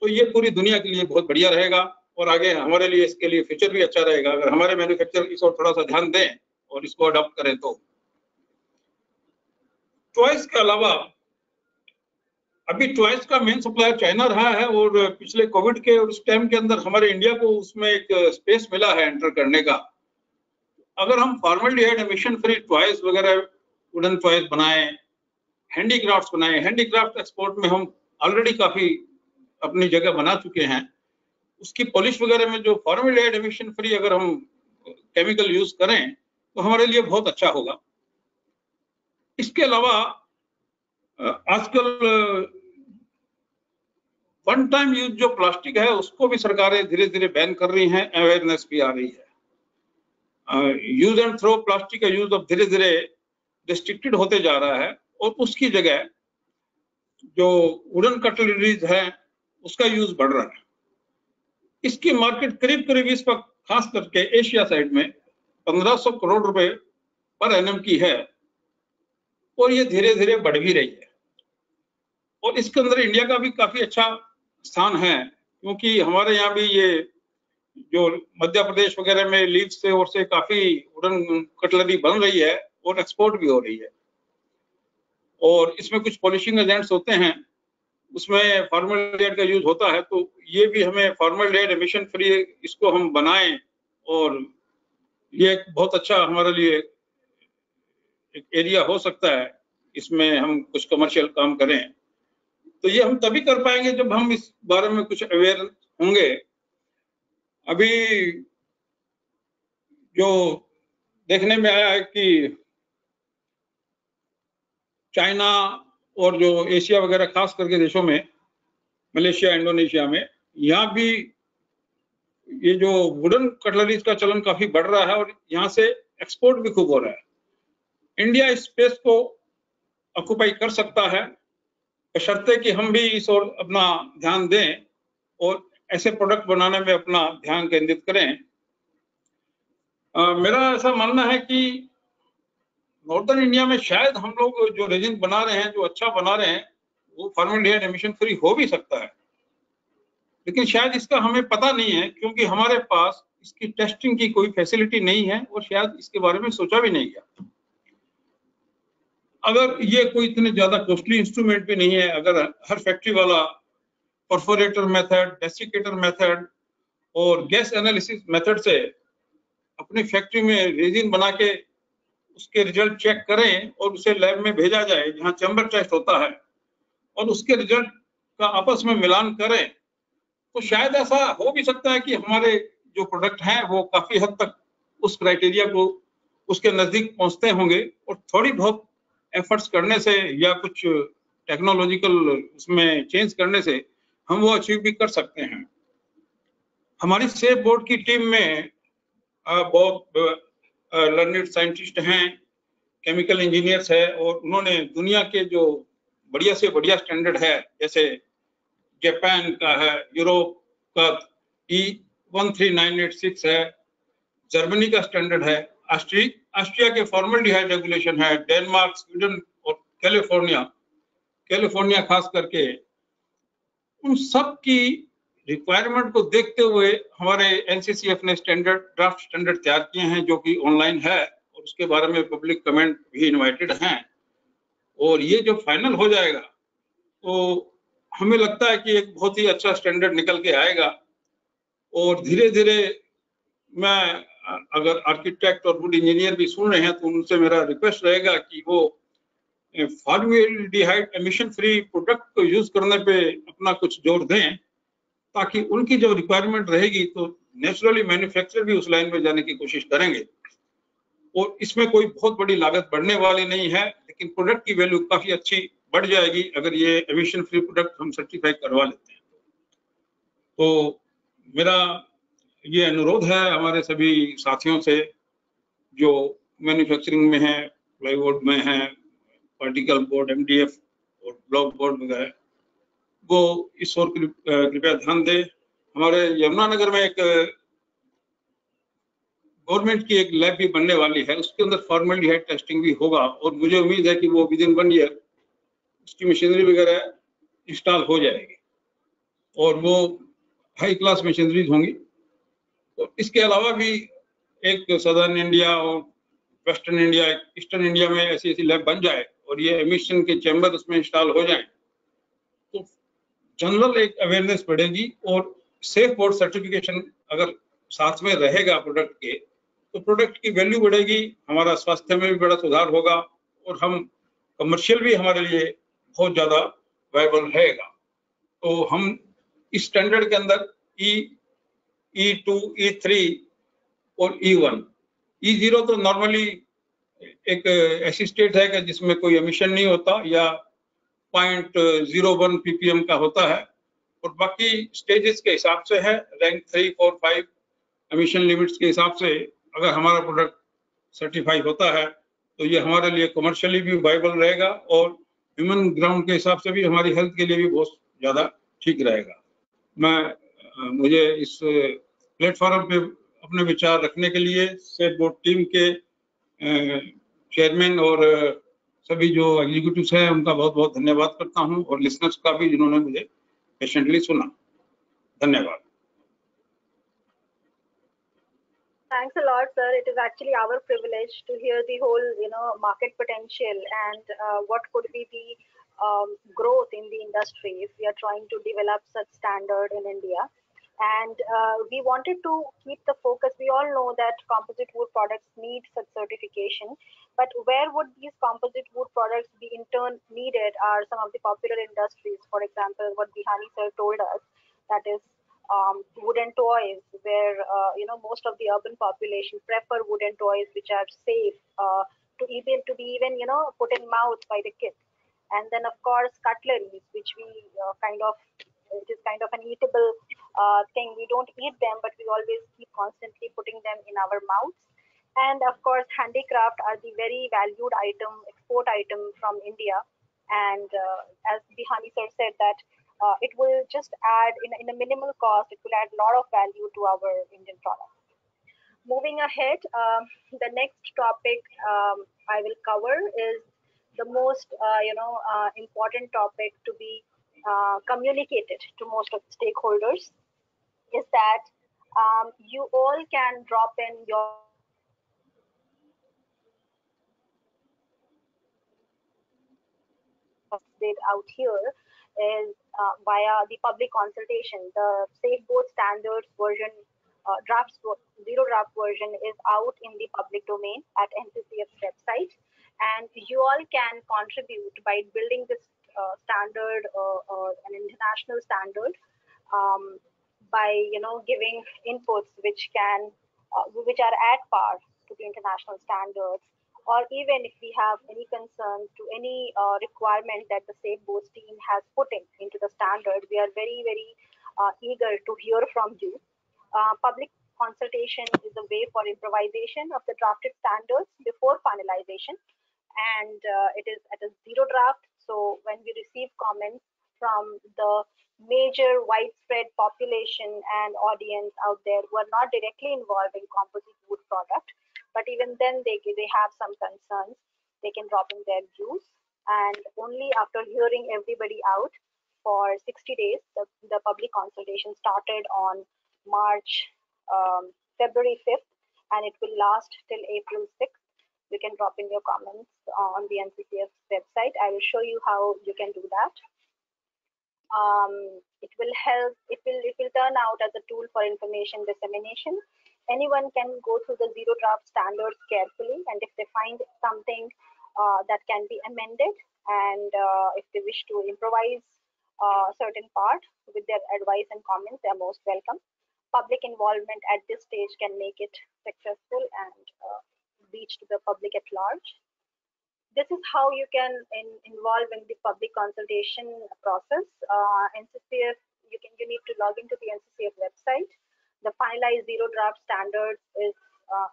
तो ये पूरी दुनिया के लिए बहुत बढ़िया रहेगा, और आगे हमारे लिए इसके लिए फ्यूचर भी अच्छा रहेगा, अगर हमारे मैन्युफैक्चरर इस ओर थोड़ा सा ध्यान दें और इसको अडॉप्ट करें। तो टॉयज के अलावा अभी टॉयज का मेन सप्लायर चाइना रहा है, और पिछले कोविड के और उस टाइम के अंदर हमारे इंडिया को उसमें एक स्पेस मिला है एंटर करने का। अगर हम फॉर्मल्डिहाइड एमिशन फ्री टॉयज वगैरह, वुडन टॉयज बनाएं, हैंडीक्राफ्ट्स बनाएं, हैंडीक्राफ्ट एक्सपोर्ट में हम ऑलरेडी काफी अपनी जगह बना चुके हैं। उसकी पॉलिश वगैरह में जो फॉर्मल्डिहाइड एमिशन फ्री अगर हम केमिकल यूज करें तो हमारे लिए बहुत अच्छा होगा। इसके अलावा आजकल वन टाइम यूज जो प्लास्टिक है उसको भी सरकारें धीरे धीरे बैन कर रही हैं, अवेयरनेस भी आ रही है। यूज एंड थ्रो प्लास्टिक का यूज अब धीरे धीरे रिस्ट्रिक्टेड होते जा रहा है, और उसकी जगह जो वुडन कटलरीज है उसका यूज बढ़ रहा है। इसकी मार्केट करीब करीब इस वक्त खास करके एशिया साइड में 1500 करोड़ रुपए पर एनएम की है, और ये धीरे धीरे बढ़ भी रही है। और इसके अंदर इंडिया का भी काफी अच्छा स्थान है, क्योंकि हमारे यहाँ भी ये जो मध्य प्रदेश वगैरह में लीफ से और से काफी वुडन कटलरी बन रही है, और एक्सपोर्ट भी हो रही है। और इसमें कुछ पॉलिशिंग एजेंट्स होते हैं, उसमें फॉर्मल्डिहाइड का यूज होता है, तो ये भी हमें फॉर्मल्डिहाइड एमिशन फ्री इसको हम बनाएं, और ये एक बहुत अच्छा हमारे लिए एक एरिया हो सकता है, इसमें हम कुछ कमर्शियल काम करें। तो ये हम तभी कर पाएंगे जब हम इस बारे में कुछ अवेयर होंगे। अभी जो देखने में आया है कि चाइना और जो एशिया वगैरह खास करके देशों में, मलेशिया, इंडोनेशिया में, यहाँ भी ये जो वुडन कटलरीज का चलन काफी बढ़ रहा है और यहाँ से एक्सपोर्ट भी खूब हो रहा है। इंडिया इस स्पेस को ऑक्युपाई कर सकता है, बशर्ते कि हम भी इस ओर अपना ध्यान दें और ऐसे प्रोडक्ट बनाने में अपना ध्यान केंद्रित करें। मेरा ऐसा मानना है कि नॉर्दर्न इंडिया में शायद हम लोग जो रेजिन बना रहे हैं, जो अच्छा बना रहे हैं, वो फॉर्मल्डिहाइड एमिशन फ्री हो भी सकता है, लेकिन शायद इसका हमें पता नहीं है, क्योंकि हमारे पास इसकी टेस्टिंग की कोई फैसिलिटी नहीं है और शायद इसके बारे में सोचा भी नहीं गया। अगर ये कोई इतने ज्यादा कॉस्टली इंस्ट्रूमेंट भी नहीं है, अगर हर फैक्ट्री वाला परफोरेटर मेथड, डेसिकेटर मेथड और गैस एनालिसिस मेथड से अपनी फैक्ट्री में रेजिन बना के उसके रिजल्ट चेक करें और उसे लैब में भेजा जाए जहां चैम्बर टेस्ट होता है, और उसके रिजल्ट का आपस में मिलान करें, तो शायद ऐसा हो भी सकता है कि हमारे जो प्रोडक्ट हैं वो काफी हद तक उस क्राइटेरिया को, उसके नजदीक पहुंचते होंगे, और थोड़ी बहुत एफर्ट्स करने से या कुछ टेक्नोलॉजिकल उसमें चेंज करने से हम वो अचीव भी कर सकते हैं। हमारी सेफ बोर्ड की टीम में बहुत लर्निड साइंटिस्ट हैं, केमिकल इंजीनियर्स है, और उन्होंने दुनिया के जो बढ़िया से बढ़िया स्टैंडर्ड है, जैसे जापान का है, यूरोप का E13986 है, जर्मनी का स्टैंडर्ड है, ऑस्ट्रिया के फॉर्मल्डिहाइड रेगुलेशन है, डेनमार्क, स्वीडन और कैलिफोर्निया खास करके, उन सब की रिक्वायरमेंट को देखते हुए हमारे एनसीसीएफ ने ड्राफ्ट स्टैंडर्ड तैयार किए हैं, जो कि ऑनलाइन है और उसके बारे में पब्लिक कमेंट भी इनवाइटेड हैं। और ये जो फाइनल हो जाएगा तो हमें लगता है कि एक बहुत ही अच्छा स्टैंडर्ड निकल के आएगा। और धीरे धीरे मैं, अगर आर्किटेक्ट और वुड इंजीनियर भी सुन रहे हैं, तो उनसे मेरा रिक्वेस्ट रहेगा कि वो फॉर्मल्डिहाइड एमिशन फ्री प्रोडक्ट को यूज करने पे अपना कुछ जोर दें, ताकि उनकी जो रिक्वायरमेंट रहेगी तो नेचुरली मैन्युफैक्चरर भी उस लाइन में जाने की कोशिश करेंगे। और इसमें कोई बहुत बड़ी लागत बढ़ने वाली नहीं है, लेकिन प्रोडक्ट की वैल्यू काफी अच्छी बढ़ जाएगी अगर ये एमिशन फ्री प्रोडक्ट हम सर्टिफाई करवा लेते हैं। तो मेरा ये अनुरोध है हमारे सभी साथियों से जो मैन्युफैक्चरिंग में है, प्लाईवुड में है, पार्टिकल बोर्ड, MDF और ब्लॉक बोर्ड वगैरह, वो इस ओर कृपया ध्यान दें। हमारे यमुनानगर में एक गवर्नमेंट की एक लैब भी बनने वाली है, उसके अंदर फॉर्मल्डिहाइड टेस्टिंग भी होगा, और मुझे उम्मीद है कि वो विद इन 1 ईयर उसकी मशीनरी वगैरह इंस्टॉल हो जाएगी और वो हाई क्लास मशीनरीज होंगी। तो इसके अलावा भी एक सदर्न इंडिया और वेस्टर्न इंडिया, ईस्टर्न इंडिया में ऐसी ऐसी लैब बन जाए और ये एमिशन के चैम्बर उसमें इंस्टॉल हो जाए, तो जनरल एक अवेयरनेस बढ़ेगी। और सेफ बोर्ड सर्टिफिकेशन अगर साथ में रहेगा प्रोडक्ट के, तो प्रोडक्ट की वैल्यू बढ़ेगी, हमारा स्वास्थ्य में भी बड़ा सुधार होगा और हम कमर्शियल भी हमारे लिए बहुत ज्यादा वायबल रहेगा। तो हम इस स्टैंडर्ड के अंदर E2, E3 और E1, E0 तो नॉर्मली एक ऐसी स्टेट है कि जिसमें कोई एमिशन नहीं होता या 0.01 ppm का होता है, और बाकी स्टेजेस के हिसाब से है, रैंक 3, 4, 5 एमिशन लिमिट्स के हिसाब से अगर हमारा प्रोडक्ट सर्टिफाई होता है तो ये हमारे लिए कमर्शियली भी वायबल रहेगा और ह्यूमन ग्राउंड के हिसाब से भी हमारी हेल्थ के लिए भी बहुत ज्यादा ठीक रहेगा। मुझे इस प्लेटफॉर्म पे अपने विचार रखने के लिए सेफ बोर्ड टीम के चेयरमैन और सभी जो एग्जीक्यूटिव्स हैं उनका बहुत बहुत धन्यवाद करता हूं, और लिसनर्स का भी जिन्होंने मुझे पेशेंटली सुना। धन्यवाद। Thanks a lot, sir. It is actually our privilege to hear the whole, market potential and what could be the growth in the industry if we are trying to develop such standard in India. And we wanted to keep the focus. We all know that composite wood products need such certification, but where would these composite wood products be in turn needed are some of the popular industries. For example, what Bihani sir told us, that is wooden toys, where most of the urban population prefer wooden toys which are safe to be even put in mouth by the kids. And then of course cutleries, which we it is kind of an eatable thing. We don't eat them, but we always keep constantly putting them in our mouths. And of course handicraft are the very valued export item from India. And as Bihani sir said, that it will just add in a minimal cost, it will add a lot of value to our Indian products. Moving ahead, the next topic I will cover is the most important topic to be communicated to most of the stakeholders, is that you all can drop in your out here is via the public consultation. The Safe Board Standards version, zero draft version is out in the public domain at NCCF's website, and you all can contribute by building this standard, an international standard, by giving inputs which are at par to the international standards, or even if we have any concerns to any requirement that the Safe Boards team has put into the standard, we are very, very eager to hear from you. Public consultation is a way for improvisation of the drafted standards before finalization, and it is at a zero draft. So when we receive comments from the major widespread population and audience out there who are not directly involved in composite wood product, but even then they have some concerns, they can drop in their views. And only after hearing everybody out for 60 days, the public consultation started on February 5th, and it will last till April 6th. You can drop in your comments on the NCCF website. I will show you how you can do that. It will help. It will turn out as a tool for information dissemination. Anyone can go through the zero draft standards carefully, and if they find something that can be amended, and if they wish to improvise certain part with their advice and comments, they are most welcome. Public involvement at this stage can make it successful and reach to the public at large. This is how you can involve in the public consultation process. NCCF, you need to log into the NCCF website. The finalized zero draft standards is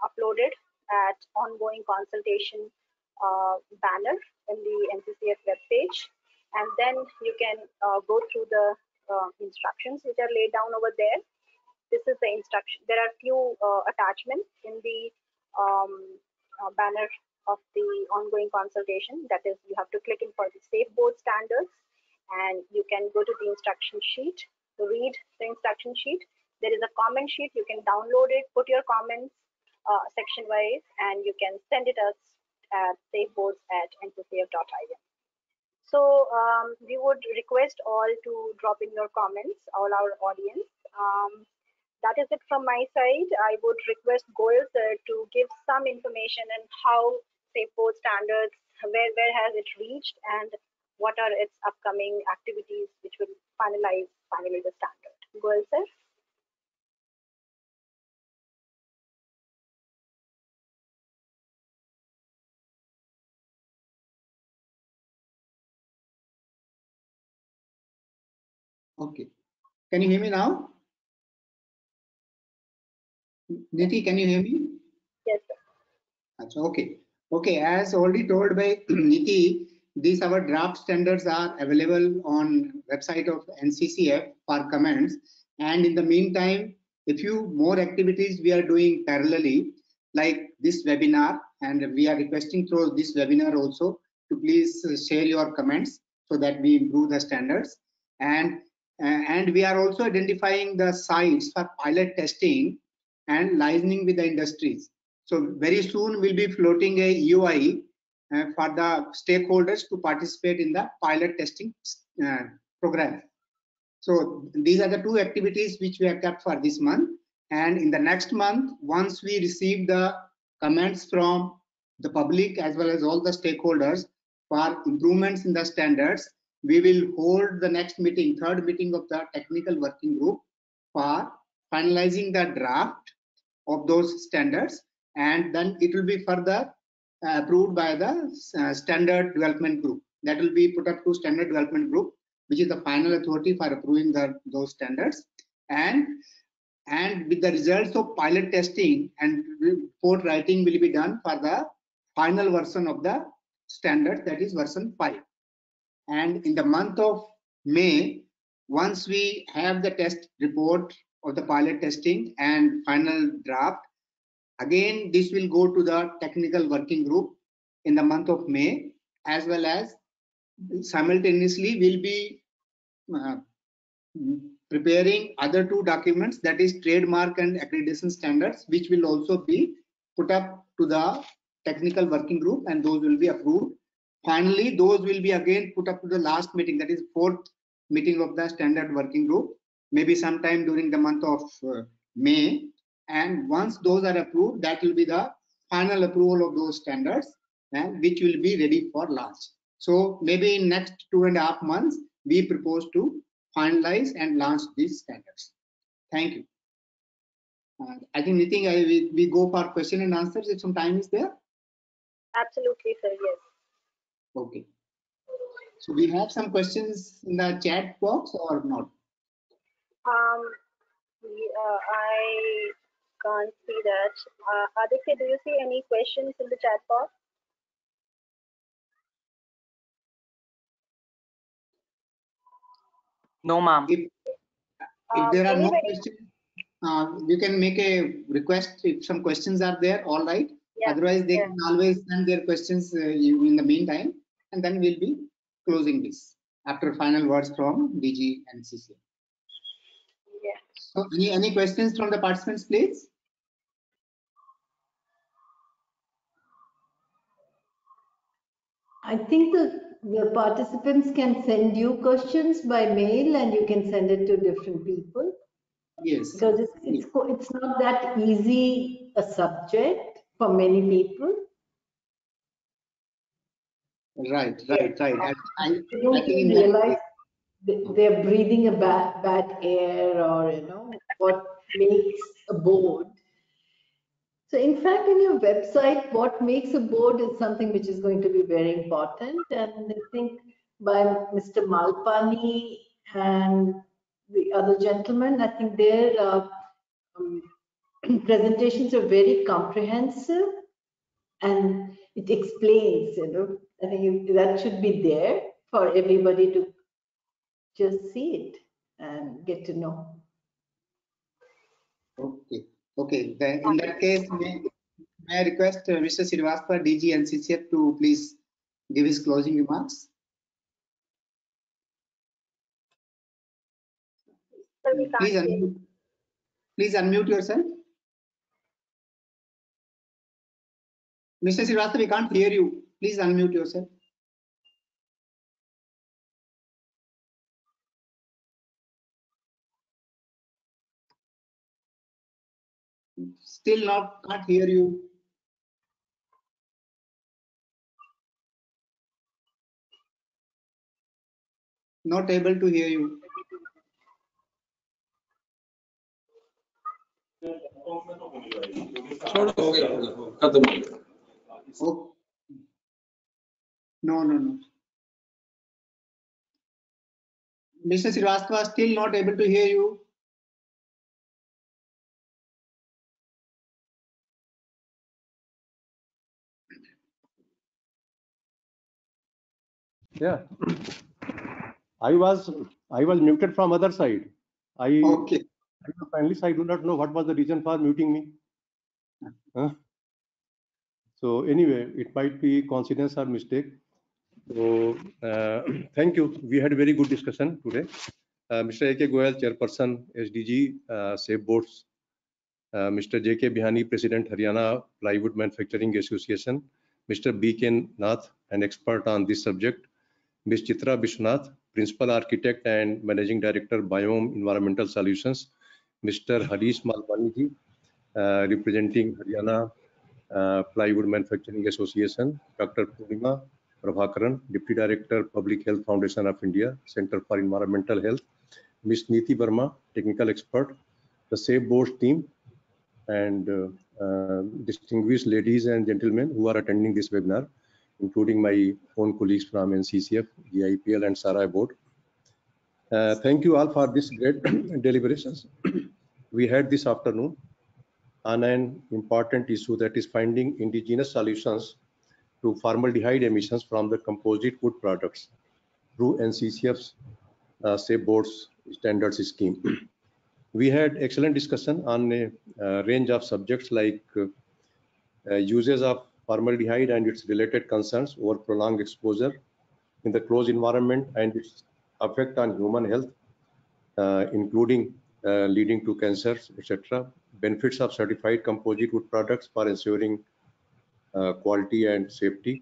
uploaded at ongoing consultation banner in the NCCF webpage, and then you can go through the instructions which are laid down over there. This is the instruction. There are few attachments in the banner of the ongoing consultation. That is, you have to click in for the Safe Board Standards, and you can go to the instruction sheet to read the instruction sheet. There is a comment sheet. You can download it, put your comments section wise, and you can send it us at safeboards@nccf.in. So we would request all to drop in your comments, all our audience. That is it from my side. I would request Goel sir to give some information on how Safe Board Standards, where has it reached, and what are its upcoming activities which will finally the standard. Goel sir. Okay. Can you hear me now? Niti, can you hear me? Yes, sir. Okay. Okay. As already told by Niti, these our draft standards are available on website of NCCF for comments. And in the meantime, a few more activities we are doing parallelly, like this webinar, and we are requesting through this webinar also to please share your comments so that we improve the standards. And we are also identifying the sites for pilot testing and liaising with the industries. So very soon we'll be floating a UI for the stakeholders to participate in the pilot testing program. So these are the two activities which we have kept for this month. And in the next month, once we receive the comments from the public as well as all the stakeholders for improvements in the standards, we will hold the next meeting, third meeting of the technical working group for finalizing the draft of those standards, and then it will be further approved by the standard development group. That will be put up to standard development group, which is the final authority for approving those standards. And with the results of pilot testing and report writing will be done for the final version of the standard, that is version 5. And in the month of May, once we have the test report of the pilot testing and final draft, again this will go to the technical working group in the month of May, as well as simultaneously we'll be preparing other two documents, that is trademark and accreditation standards, which will also be put up to the technical working group, and those will be approved. Finally, those will be again put up to the last meeting, that is fourth meeting of the standard working group, maybe sometime during the month of May. And once those are approved, that will be the final approval of those standards, which will be ready for launch. So maybe in next 2.5 months, we propose to finalize and launch these standards. Thank you. I think Niti, we go for question and answers if some time is there. Absolutely, sir. Yes. Okay. So we have some questions in the chat box or not? I can't see that. Aditya, do you see any questions in the chat box? No, ma'am. If there are no questions, you can make a request if some questions are there, all right. Yeah, otherwise, they can always send their questions in the meantime, and then we'll be closing this after final words from DG and CCA. Yeah. So, any questions from the participants, please? I think the participants can send you questions by mail, and you can send it to different people. Yes. Because it's not that easy a subject for many people. Right. I don't think realize they're breathing a bad air, or what makes a board. So in fact, in your website, what makes a board is something which is going to be very important. And I think by Mr. Malpani and the other gentlemen, I think their presentations are very comprehensive, and it explains, I think that should be there for everybody to just see it and get to know. Okay. Then in that case, may I request Mr. Srivastava, DG NCCF, to please give his closing remarks. Please unmute yourself. Mr. Srivastava, we can't hear you. Please unmute yourself. Still can't hear you. Not able to hear you. Oh. No. Mr. Srivastava, still not able to hear you. Yeah, I was muted from other side. Okay. Finally, I do not know what was the reason for muting me. So anyway, it might be coincidence or mistake. So thank you. We had a very good discussion today. Mr. A.K. Goyal, Chairperson, SDG, Safe Boards, Mr. J.K. Bihani, President, Haryana Plywood Manufacturing Association, Mr. B.K. Nath, an expert on this subject, Ms. Chitra Bishnath, Principal Architect and Managing Director, Biome Environmental Solutions, Mr. Harish Malwani, representing Haryana Plywood Manufacturing Association, Dr. Purnima Prabhakaran, Deputy Director, Public Health Foundation of India, Center for Environmental Health, Ms. Niti Verma, Technical Expert, the SAFE Board team, and distinguished ladies and gentlemen who are attending this webinar, including my own colleagues from NCCF, GIPL, and SARAI board. Thank you all for this great deliberations we had this afternoon on an important issue, that is finding indigenous solutions to formaldehyde emissions from the composite wood products through NCCF's SAFE Board's standards scheme. We had excellent discussion on a range of subjects like uses of formaldehyde and its related concerns over prolonged exposure in the closed environment and its effect on human health, including leading to cancers, etc. Benefits of certified composite wood products for ensuring quality and safety.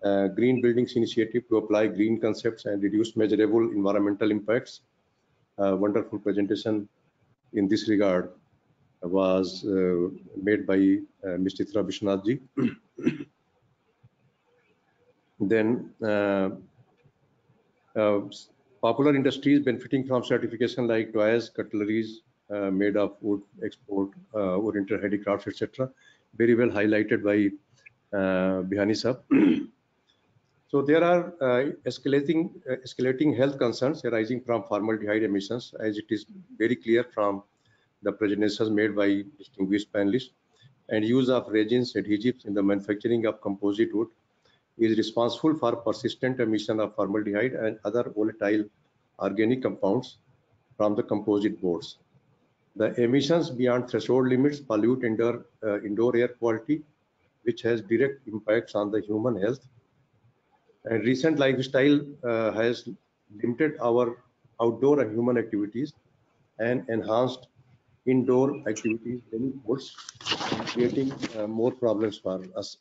Green Buildings Initiative to apply green concepts and reduce measurable environmental impacts. Wonderful presentation in this regard was made by Ms. Chitra Bishnath ji. Then popular industries benefiting from certification like toys, cutleries made of wood, export, oriented handicrafts, etc. Very well highlighted by Bihani sir. So there are escalating health concerns arising from formaldehyde emissions, as it is very clear from the presentations made by distinguished panelists. And use of resins, adhesives in the manufacturing of composite wood is responsible for persistent emission of formaldehyde and other volatile organic compounds from the composite boards. The emissions beyond threshold limits pollute indoor air quality, which has direct impacts on the human health. And recent lifestyle has limited our outdoor and human activities and enhanced indoor activities many folds, creating more problems for us.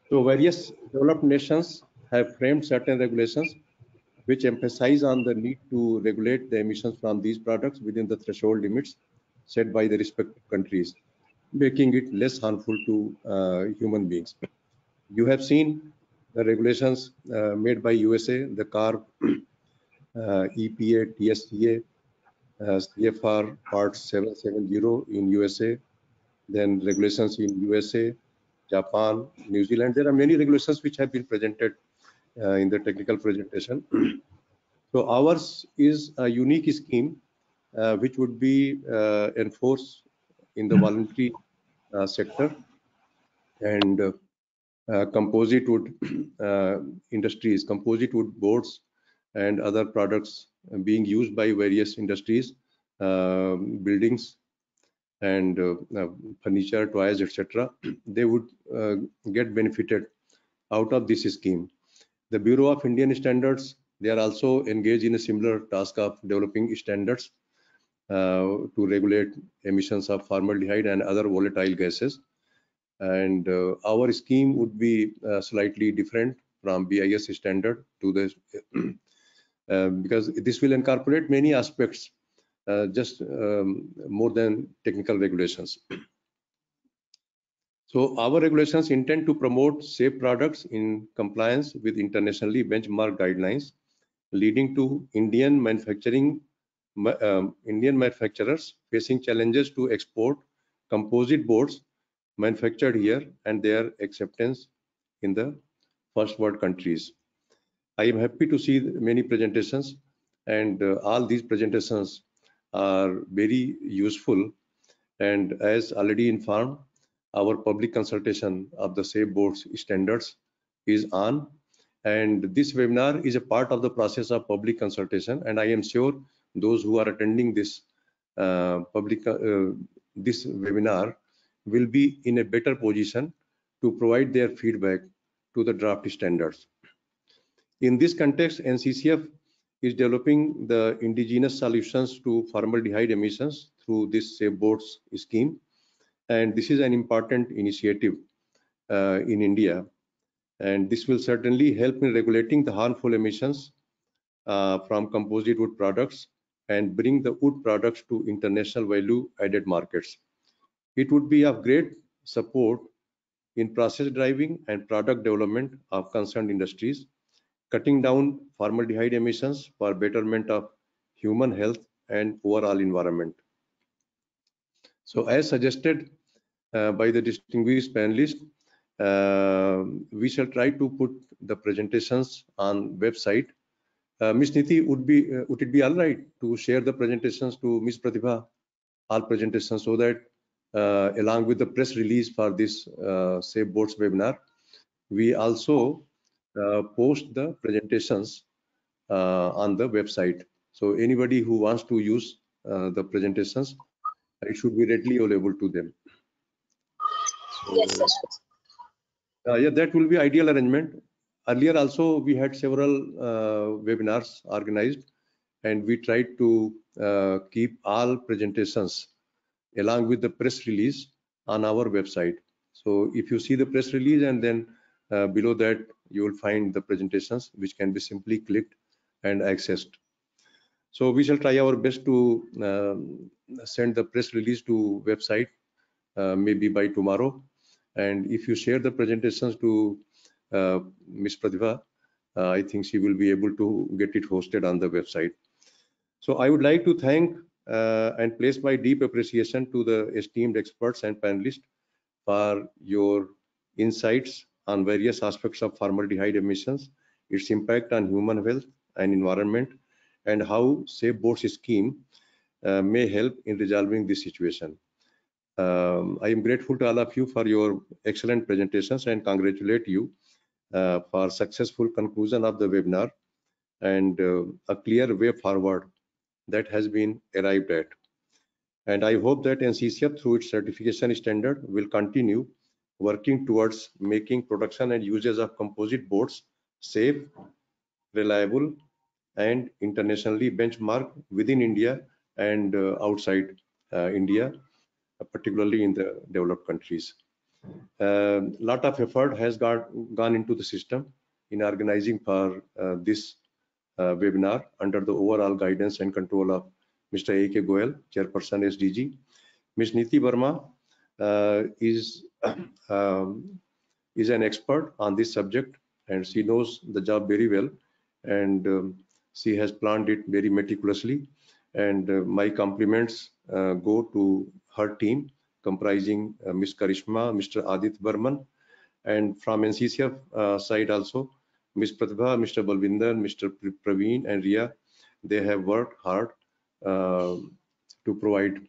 So various developed nations have framed certain regulations which emphasize on the need to regulate the emissions from these products within the threshold limits set by the respective countries, making it less harmful to human beings. You have seen the regulations made by USA, the CARB, EPA, TSCA, CFR Part 770 in USA, then regulations in USA, Japan, New Zealand. There are many regulations which have been presented in the technical presentation. So ours is a unique scheme which would be enforced in the voluntary sector, and composite wood industries, composite wood boards and other products being used by various industries, buildings and furniture, toys, etc. They would get benefited out of this scheme. The Bureau of Indian Standards, they are also engaged in a similar task of developing standards to regulate emissions of formaldehyde and other volatile gases. And our scheme would be slightly different from BIS standard to the because this will incorporate many aspects, just more than technical regulations. So our regulations intend to promote safe products in compliance with internationally benchmarked guidelines, leading to Indian manufacturers facing challenges to export composite boards manufactured here and their acceptance in the first world countries. I am happy to see many presentations, and all these presentations are very useful. And as already informed, our public consultation of the SAFE Board's standards is on, and this webinar is a part of the process of public consultation, and I am sure those who are attending this this webinar will be in a better position to provide their feedback to the draft standards. In this context, NCCF is developing the indigenous solutions to formaldehyde emissions through this Safe Boats scheme. And this is an important initiative in India. And this will certainly help in regulating the harmful emissions from composite wood products and bring the wood products to international value added markets. It would be of great support in process driving and product development of concerned industries, cutting down formaldehyde emissions for betterment of human health and overall environment. So as suggested by the distinguished panelists, we shall try to put the presentations on website. Ms. Niti, would it be all right to share the presentations to Ms. Pratibha, all presentations, so that along with the press release for this Safe Boats webinar, we also post the presentations on the website. So anybody who wants to use the presentations, it should be readily available to them. So, Yes, sir. yeah, that will be ideal arrangement. Earlier also we had several webinars organized, and we tried to keep all presentations along with the press release on our website. So if you see the press release, and then below that you will find the presentations which can be simply clicked and accessed. So we shall try our best to send the press release to website maybe by tomorrow. And if you share the presentations to Ms. Pratibha, I think she will be able to get it hosted on the website. So I would like to thank and place my deep appreciation to the esteemed experts and panelists for your insights on various aspects of formaldehyde emissions, its impact on human health and environment, and how Safe Boats scheme may help in resolving this situation. I am grateful to all of you for your excellent presentations and congratulate you for successful conclusion of the webinar and a clear way forward that has been arrived at. And I hope that NCCF, through its certification standard, will continue working towards making production and usage of composite boats safe, reliable, and internationally benchmarked within India and outside India, particularly in the developed countries. A lot of effort has gone into the system in organizing for this webinar under the overall guidance and control of Mr. A.K. Goyal, Chairperson SDG. Ms. Niti Verma is an expert on this subject, and she knows the job very well, and she has planned it very meticulously. And my compliments go to her team, comprising Ms. Karishma, Mr. Adit Burman, and from NCCF side also, Ms. Pratibha, Mr. Balvinder, Mr. Praveen, and Ria. They have worked hard to provide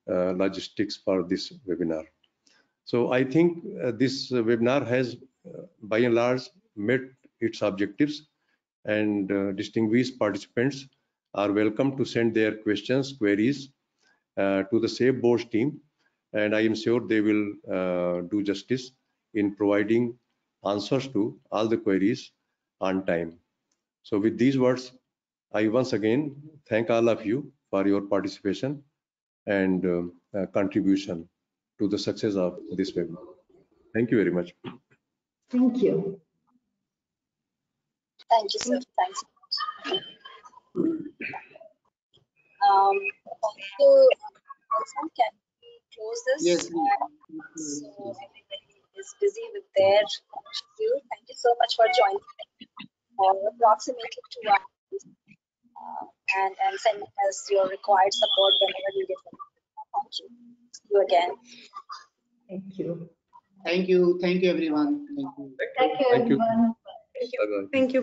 logistics for this webinar. So I think this webinar has by and large met its objectives, and distinguished participants are welcome to send their questions, queries to the Safe Boats team, and I am sure they will do justice in providing answers to all the queries on time. So with these words, I once again thank all of you for your participation and contribution to the success of this webinar. Thank you very much. Thank you. Thank you, sir. Thanks. So, can we close this? Yes. So everybody is busy with their schedule. Thank you so much for joining approximately 2 hours and sending us your required support whenever you get it. Thank you. See you again. Thank you. Thank you. Thank you, everyone. Thank you. Thank you, Thank you. everyone. Bye-bye. Thank you.